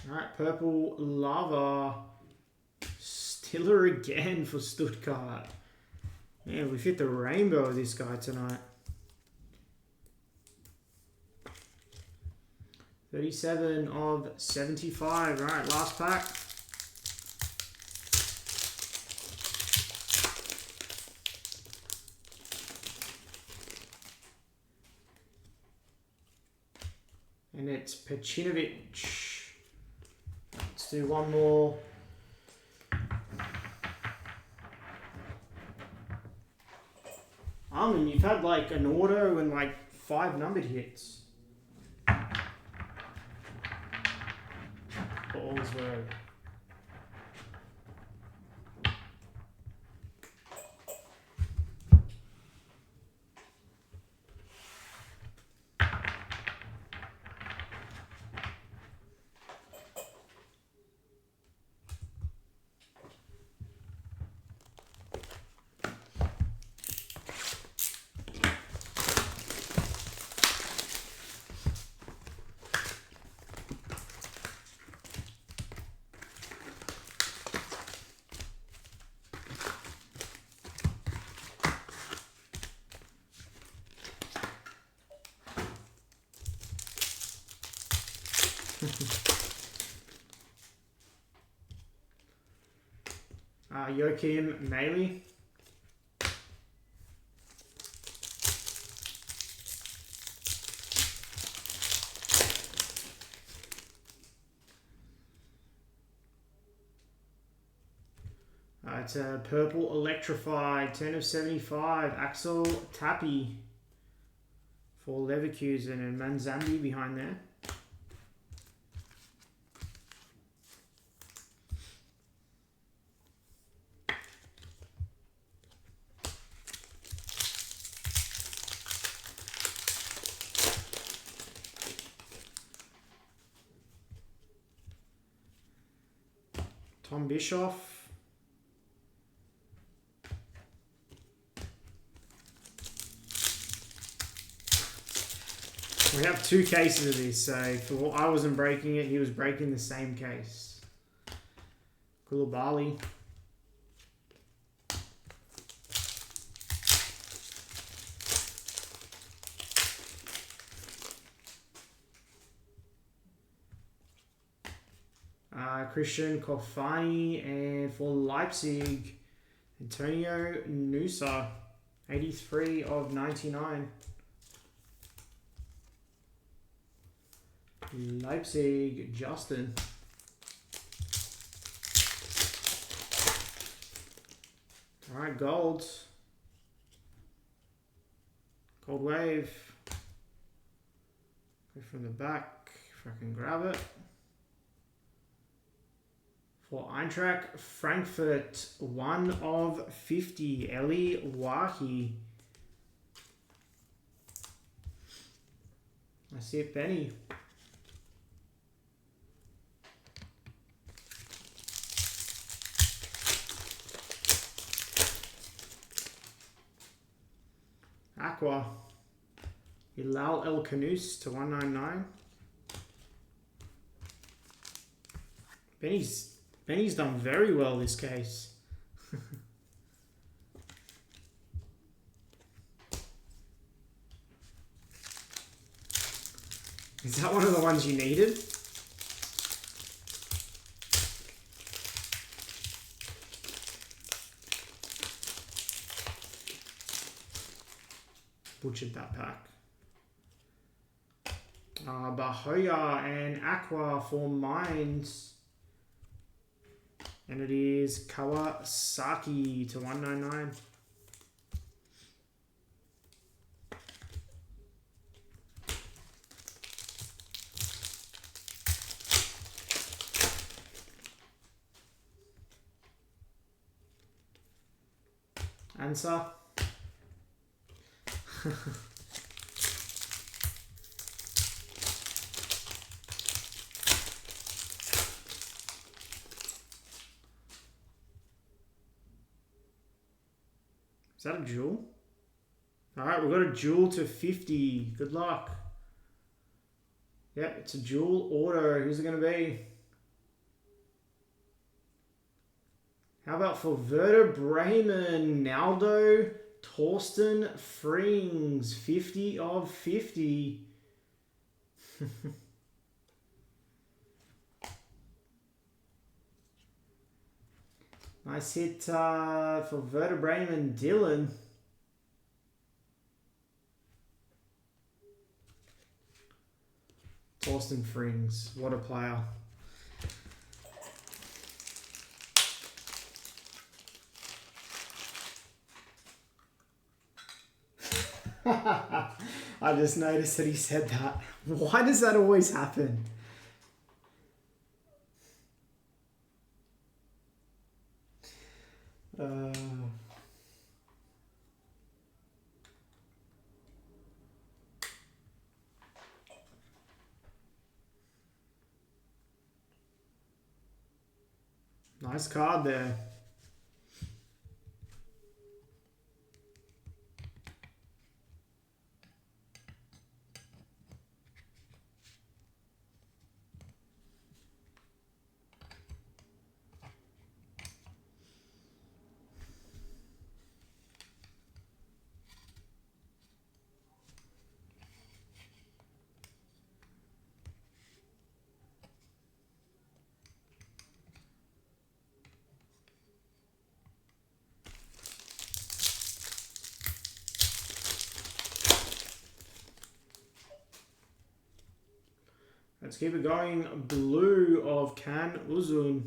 Alright, purple lava. Stiller again for Stuttgart. Man, we've hit the rainbow of this guy tonight. 37 of 75. Alright, last pack. And it's Pacinovic. Let's do one more. Armin, you've had like an auto and like 5 numbered hits. Augsburg. Joachim Maley. It's a purple electrified 10 of 75 Axel Tappi for Leverkusen and Manzambi behind there. Tom Bischoff. We have 2 cases of this, so for I wasn't breaking it, he was breaking the same case. Koulibaly. Christian Kofani, and for Leipzig, Antonio Nusa, 83 of 99. Leipzig, Justin. All right, gold. Gold wave. Go from the back if I can grab it. For Eintracht Frankfurt, 1 of 50, Eli Wahi. I see it, Benny. Aqua. Hilal El Kanous to 199. Benny's done very well this case. Is that one of the ones you needed? Butchered that pack. Bahoya and Aqua for Mines. And it is Kawasaki to 199. Answer. Is that a jewel? Alright, we've got a jewel to 50. Good luck. Yep, it's a jewel auto. Who's it going to be? How about for Werder Bremen, Naldo, Torsten Frings, 50 of 50. Nice hit for Werder Bremen, Dylan. Torsten Frings, what a player. I just noticed that he said that. Why does that always happen? Nice card there. Let's keep it going. Blue of Can Uzun.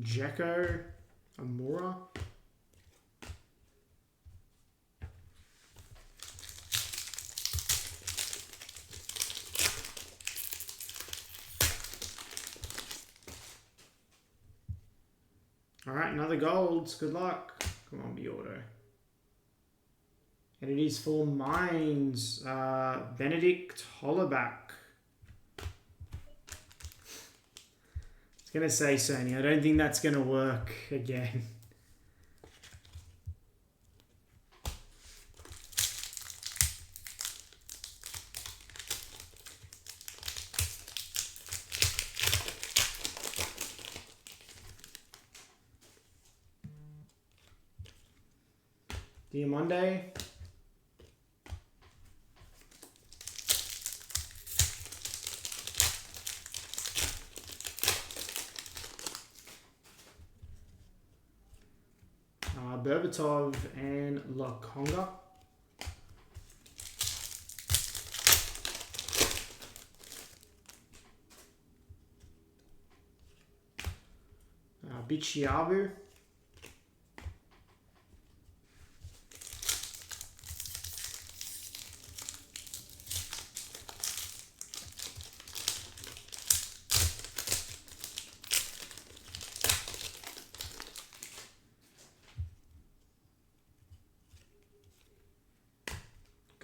Jacko Amora. All right, another golds. Good luck. Come on, be auto. And it is for Mines. Benedict Hollerback. I was going to say, Sony, I don't think that's going to work again. Diamande. Berbatov and Lakonga. Bichiabu.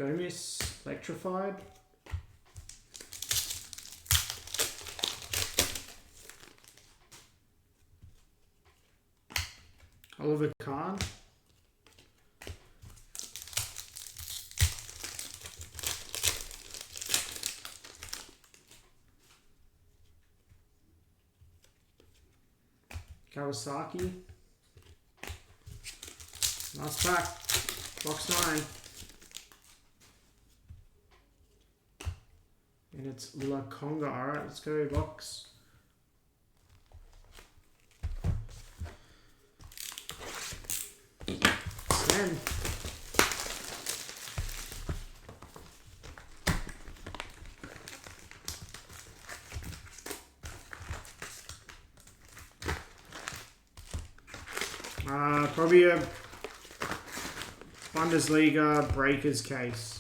Gomez, electrified. Oliver Kahn. Kawasaki. Last pack. Box 9. And it's La Conga. Alright, let's go box. Ten. Probably a Bundesliga Breakers case.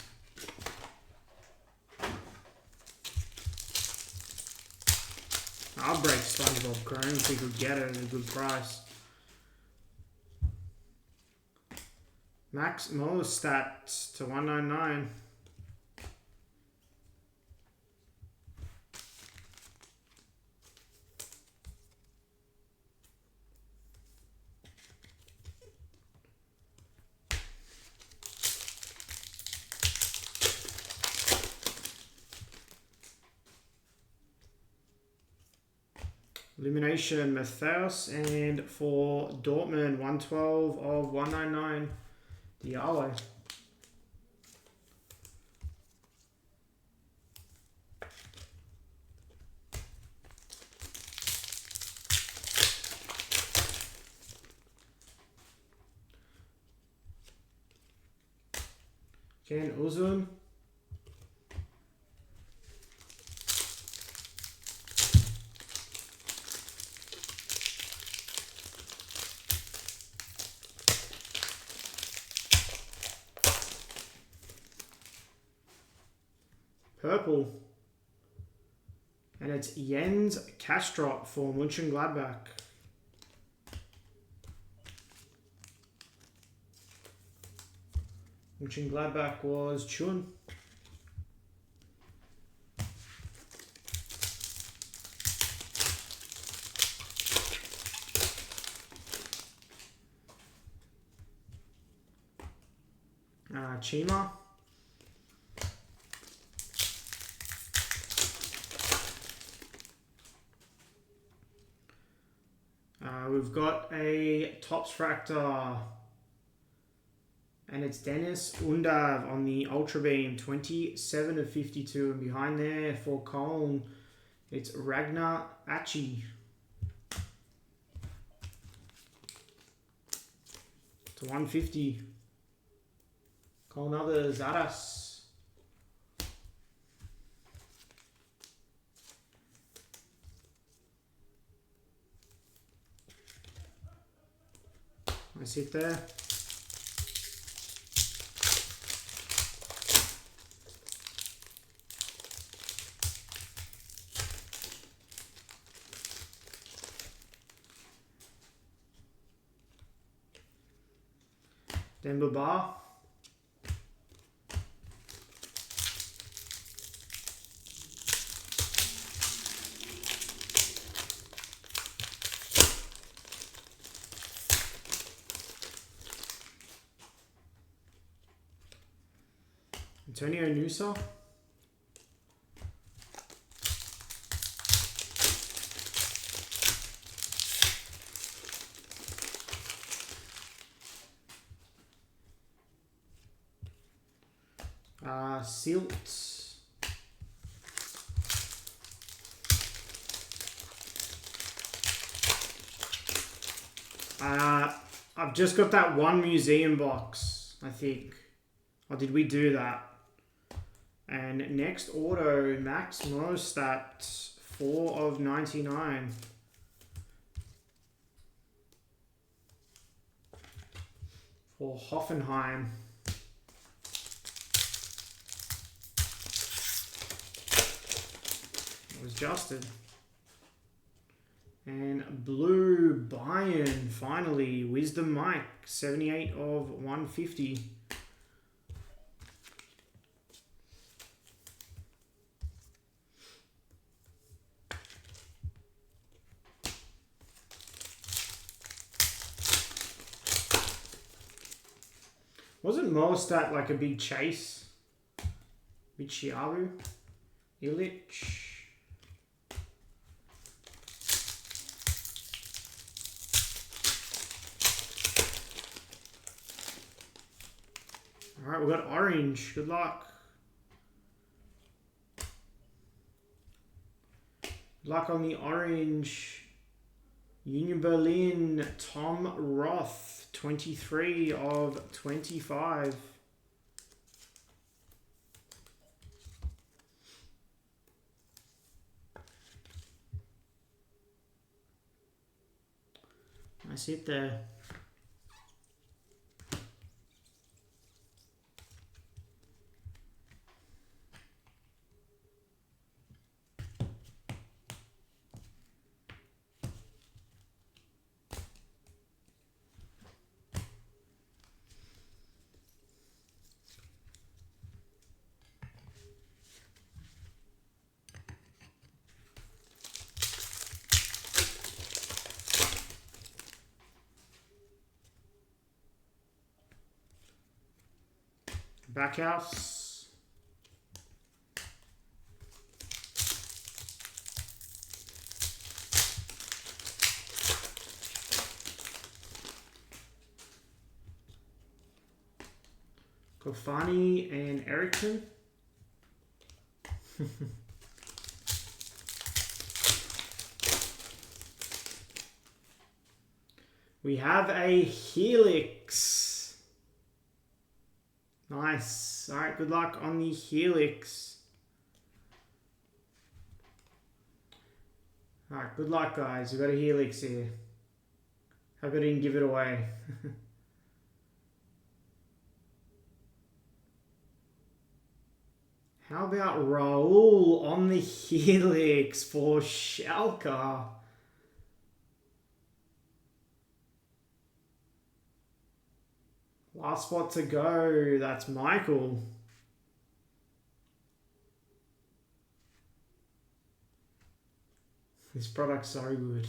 I'll break SpongeBob Chrome if we could get it at a good price. Max Muller stats to 199. Illumination Matthaus, and for Dortmund 112 of 199 Diallo. Ken Uzun. Purple. And it's Jens Kastrop for Mönchengladbach. Mönchengladbach was Chun. Chima. We've got a Topps Fractor, and it's Dennis Undav on the Ultra Beam, 27 of 52. And behind there for Cologne, it's Ragnar Achi to 150. Cologne others, Aras. Nice hit there. Denver Bar. Antonio Nusa. Silt. I've just got that one museum box, I think. Or did we do that? And next auto, Max Mostat, 4 of 99. For Hoffenheim. It was Justin. And blue Bayern, finally, Wisdom Mike, 78 of 150. Wasn't Mostat like a big chase? Michiaru? Illich? Alright, we've got orange. Good luck. Good luck on the orange. Union Berlin, Tom Roth, 23 of 25. Nice hit there. Backhouse. Kofani and Ericsson. We have a Helix. Nice. All right, good luck on the Helix. All right, good luck, guys. We've got a Helix here. Hope I didn't give it away. How about Raul on the Helix for Schalke? Last spot to go. That's Michael. This product's so good.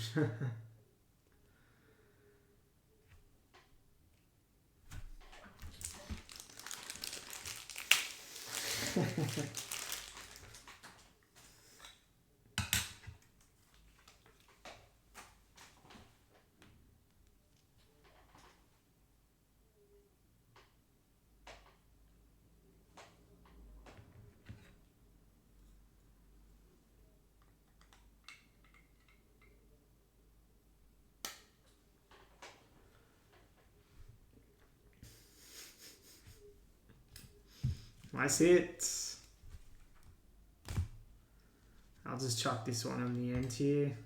Nice hit. I'll just chuck this one on the end here.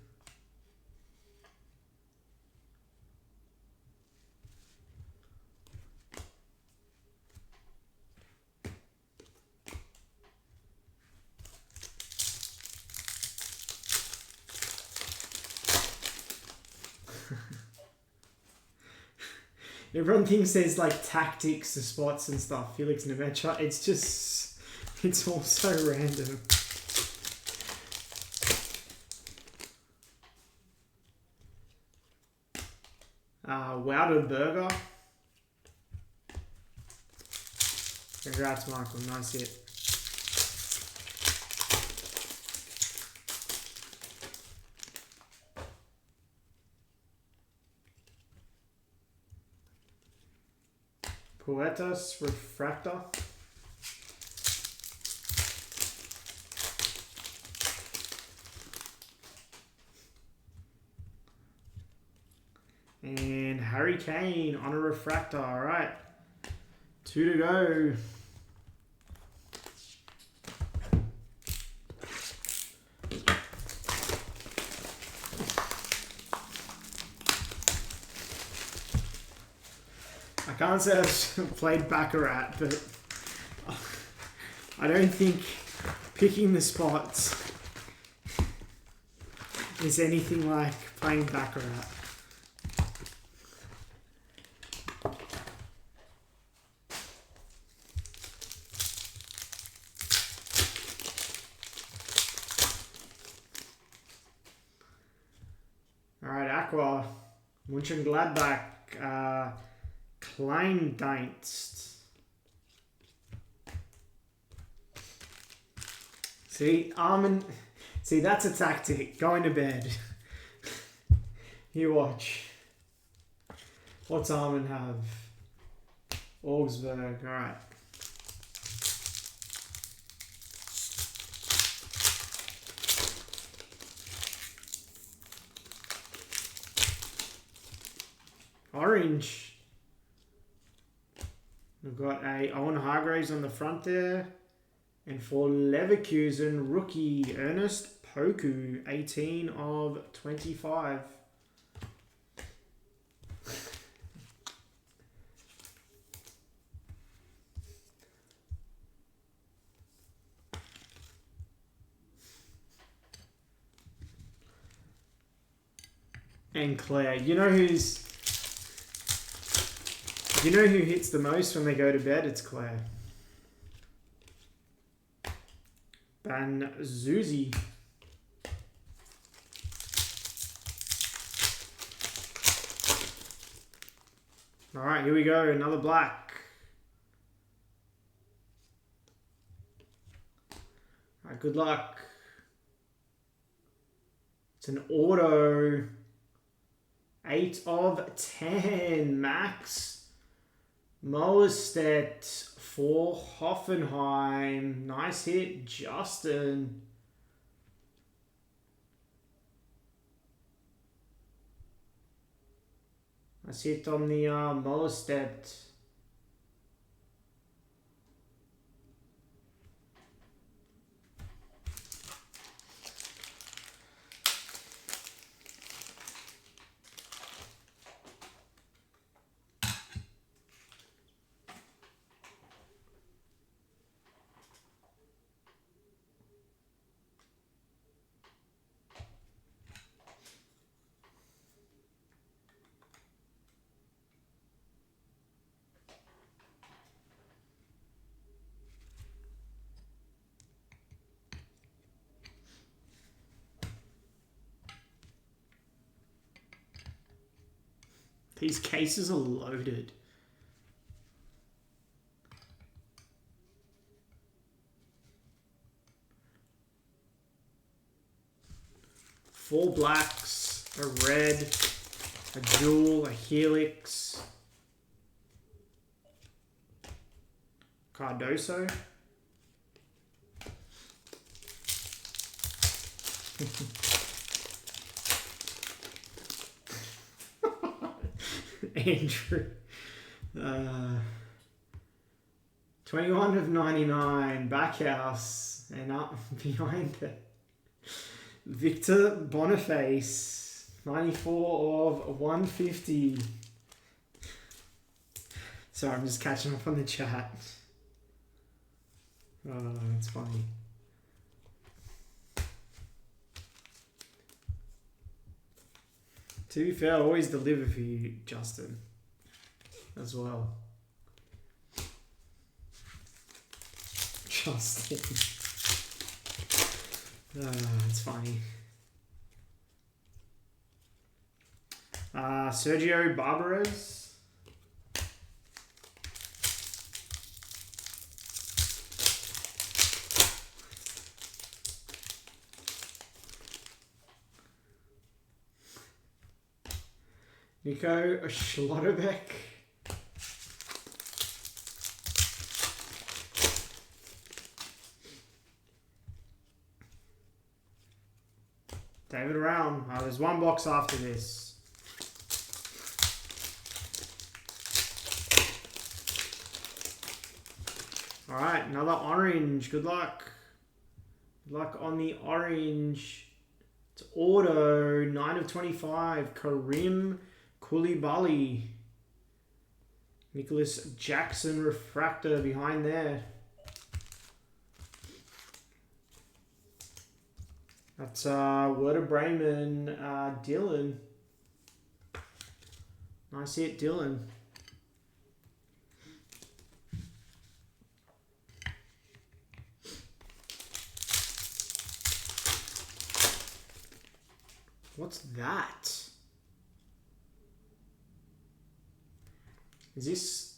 Everyone thinks there's like tactics to spots and stuff. Felix Nemecha. It's just, it's all so random. Wouter Burger. Congrats, Michael. Nice hit. Poetas Refractor. And Harry Kane on a refractor. All right. 2 to go. I can't say I've played Baccarat, but I don't think picking the spots is anything like playing Baccarat. Alright, Aqua, Mönchengladbach, Kleindienst. See, Armin. See, that's a tactic. Going to bed. You watch. What's Armin have? Augsburg. All right. Orange. We've got a Owen Hargreaves on the front there. And for Leverkusen, rookie Ernest Poku, 18 of 25. And Claire, you know who hits the most when they go to bed? It's Claire. Banzuzi. All right, here we go. Another black. All right, good luck. It's an auto. 8 of 10. Max Moestedt for Hoffenheim. Nice hit, Justin. Nice hit on the Moestedt. These cases are loaded. Four blacks, a red, a jewel, a helix, Cardoso. Andrew. 21 of 99. Backhouse. And up behind it. Victor Boniface. 94 of 150. Sorry, I'm just catching up on the chat. Oh, that's funny. To be fair, I always deliver for you, Justin, as well. Justin. That's funny. Sergio Barbares. Nico Schlotterbeck. David Round. Oh, there's one box after this. Alright, another orange. Good luck. Good luck on the orange. It's auto. 9 of 25. Karim Koulibaly. Nicholas Jackson refractor behind there. That's Werder Bremen, Dylan. Nice hit, Dylan. What's that? Is this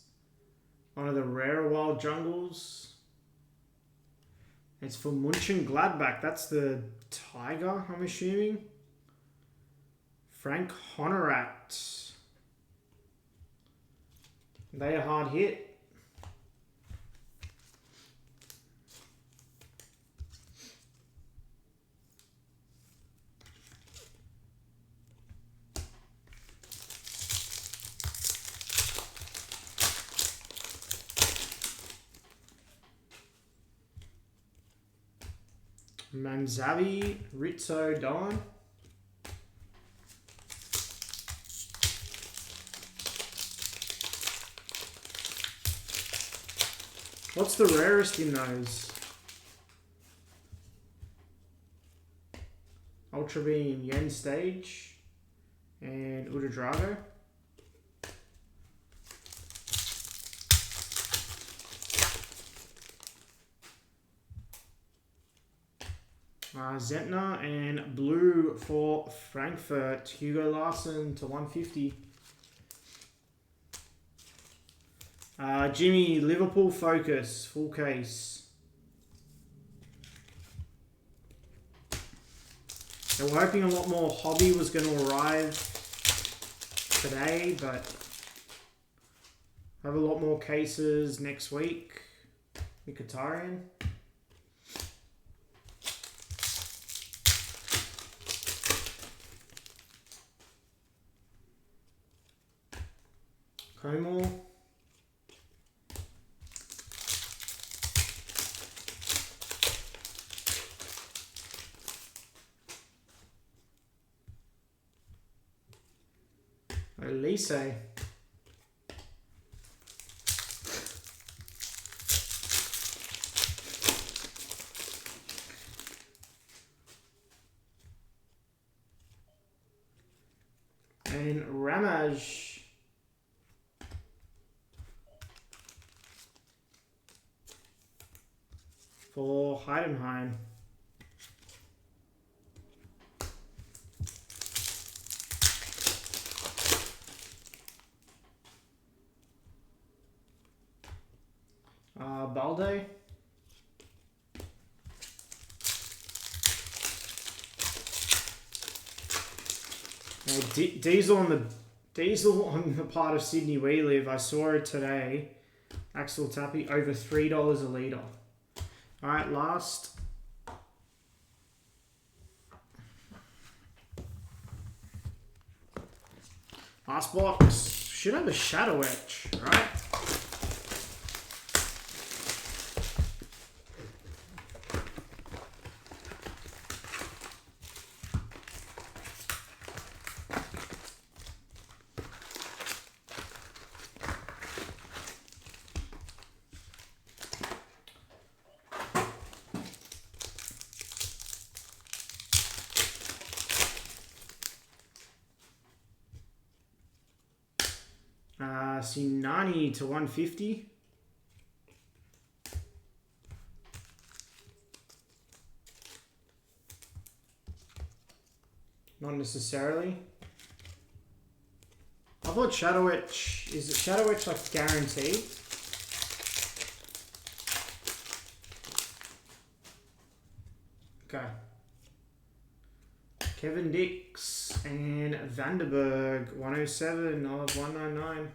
one of the rarer wild jungles? It's for Mönchengladbach. That's the Tiger, I'm assuming. Frank Honorat. They a hard hit. Manzavi, Rizzo, Don. What's the rarest in those? Ultra Beam, Yen Stage, and Udadrago. Zentner and blue for Frankfurt. Hugo Larson to 150. Jimmy, Liverpool Focus, full case. They were hoping a lot more hobby was going to arrive today, but I have a lot more cases next week. Mkhitaryan. Comor. Elise. And Ramage. For Heidenheim. Balde. Diesel on the part of Sydney we live. I saw it today. Axel Tappy over $3 a litre. All right, last. Last box. Should have a shadow etch, right? Sinani to 150. Not necessarily. I thought Shadow Etch, is it Shadow Etch like guaranteed? Okay. Kevin Dix and Vandenberg, 107 of 199.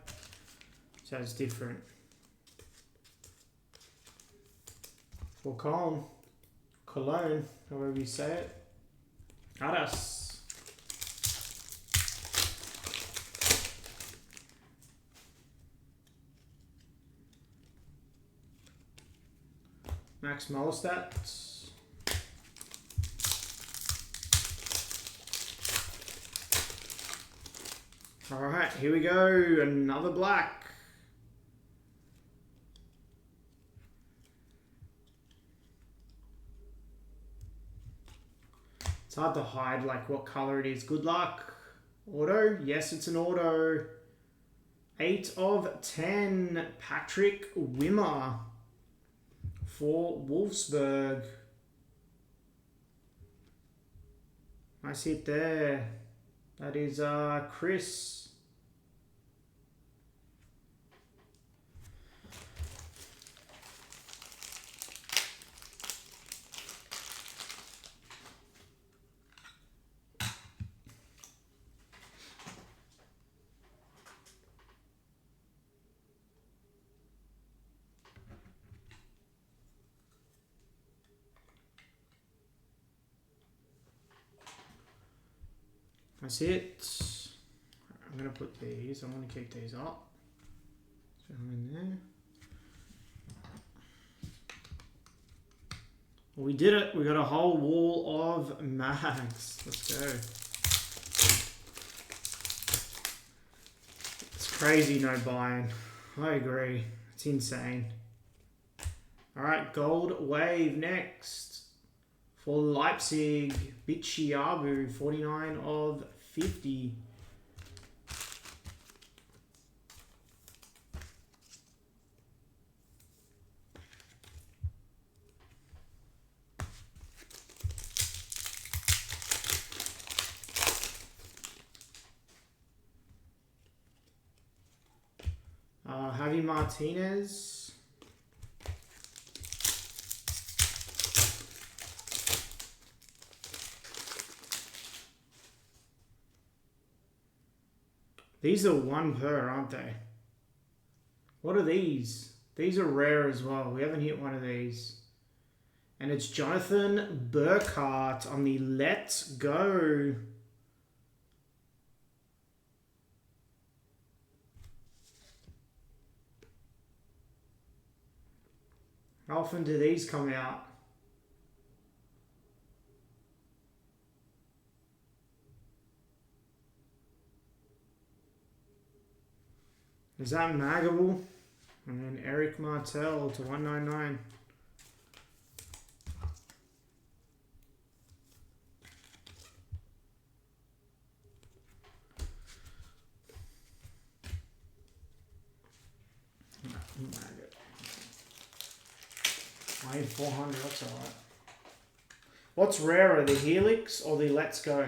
So it's different. For Cologne, however you say it. Aras. Max Mollstadt. All right, here we go. Another black. It's hard to hide like what color it is. Good luck. Auto. Yes, it's an auto. 8 of 10. Patrick Wimmer for Wolfsburg. Nice hit there. That is Chris. That's it. I'm going to put these. I want to keep these up. So I'm in there. Well, we did it. We got a whole wall of mags. Let's go. It's crazy no buying. I agree. It's insane. Alright, gold wave next. For Leipzig, Bichiabu, 49 of 50. Javi Martinez. These are 1 per, aren't they? What are these? These are rare as well. We haven't hit one of these. And it's Jonathan Burkhart on the Let's Go. How often do these come out? Is that Magable? And then Eric Martel to 199. I need 400, that's alright. What's rarer, the Helix or the Let's Go?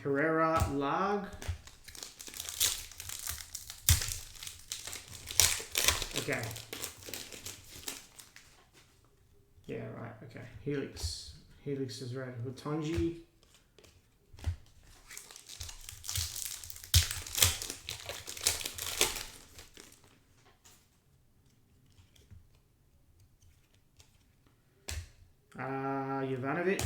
Pereira Lag. Okay. Yeah, right, okay. Helix. Helix is red. Hutonji. Jovanovic.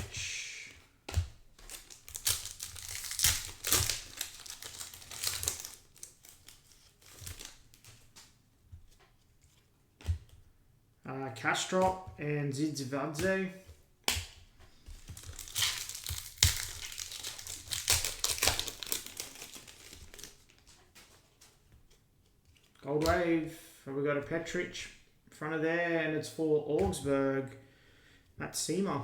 Kastrop and Zidzivadze. Gold Wave. We got a Petric in front of there, and it's for Augsburg. That's Seema.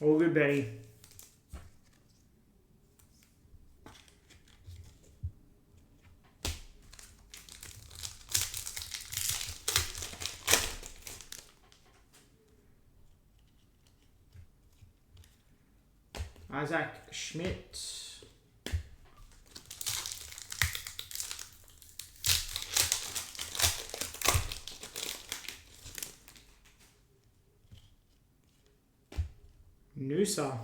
All good, Betty. Isaac Schmidt. Noosa.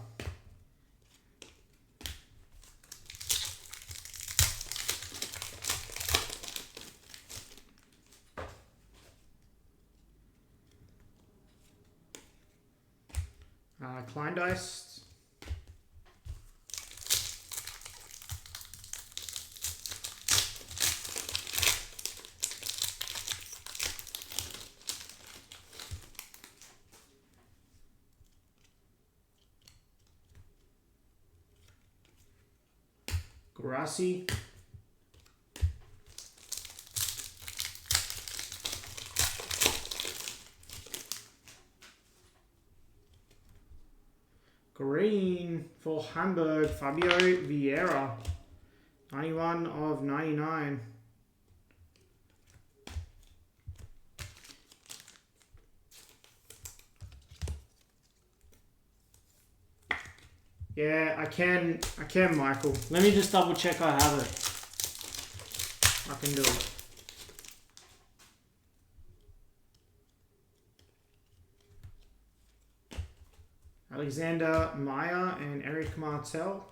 Kleindice. Grassi. Green for Hamburg, Fabio Vieira. 91 of 99. Yeah, I can, Michael. Let me just double check I have it. I can do it. Alexander Meyer and Eric Martel.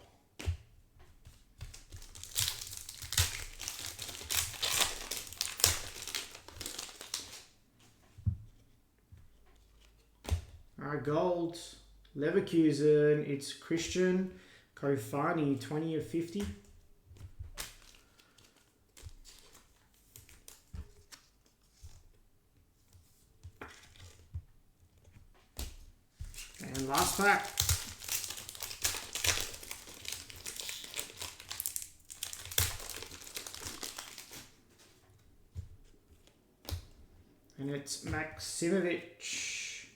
Alright, gold. Leverkusen, it's Christian Kofani, 20 of 50. And last pack. And it's Maksimovic.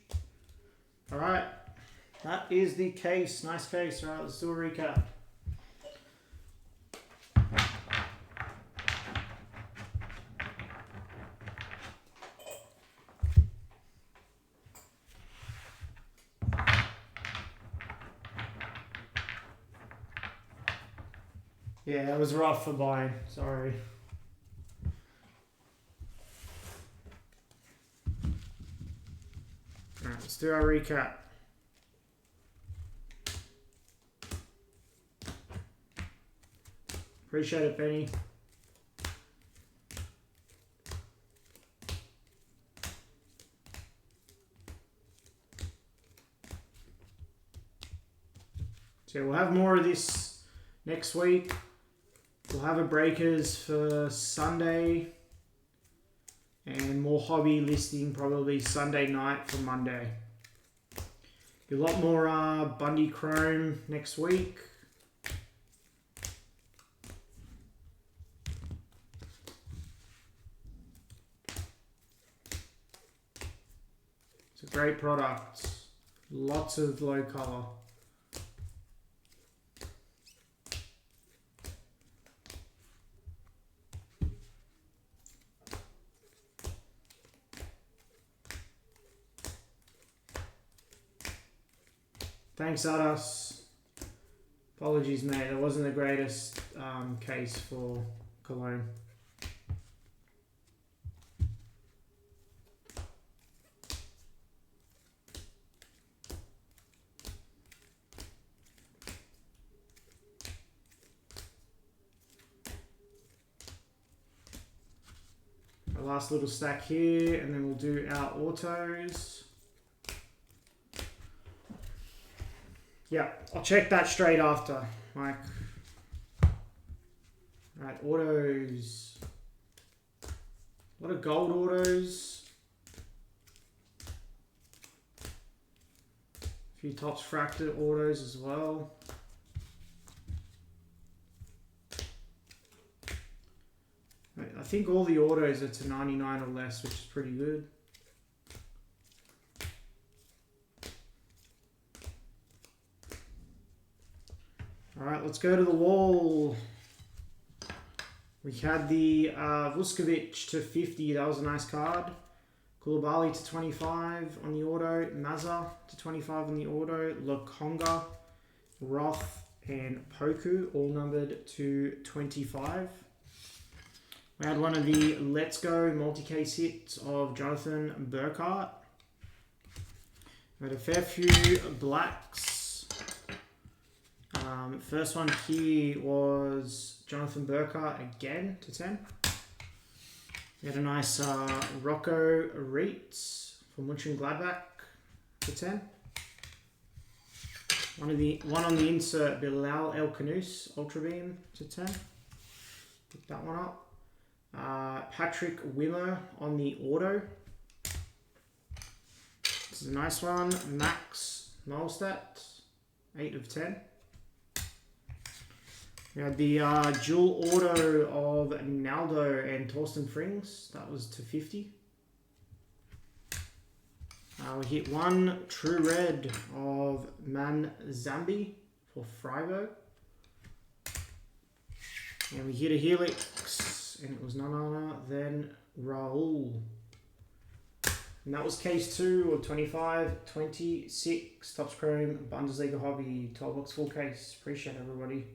Alright. That is the case. Nice case. Alright, let's do a recap. Yeah, it was rough for buying. Sorry. Alright, let's do our recap. Appreciate it, Benny. So we'll have more of this next week. We'll have a breakers for Sunday and more hobby listing probably Sunday night for Monday. A lot more Bundy Chrome next week. It's a great product. Lots of low color. Thanks, Adas. Apologies, mate. It wasn't the greatest case for Cologne. Our last little stack here, and then we'll do our autos. Yeah, I'll check that straight after, Mike. Alright, autos. A lot of gold autos. A few tops fracted autos as well. I think all the autos are to 99 or less, which is pretty good. Alright, let's go to the wall. We had the Vuskovic to 50. That was a nice card. Koulibaly to 25 on the auto. Mazza to 25 on the auto. Lokonga, Roth, and Poku, all numbered to 25. We had one of the Let's Go multi-case hits of Jonathan Burkhart. We had a fair few blacks. First one here was Jonathan Burkhart again to 10. We had a nice Rocco Reitz from Mönchengladbach to 10. One on the insert, Bilal El Kanous Ultra Beam to 10. Pick that one up. Patrick Wimmer on the auto. This is a nice one. Max Nolstedt, 8 of 10. We had the dual auto of Naldo and Torsten Frings. That was to 50. We hit one true red of Man Zambi for Freiburg. And we hit a helix, and it was none other than Raul. And that was case 2 of 25, 26, Topps Chrome, Bundesliga Hobby, 12 bucks full case. Appreciate it, everybody.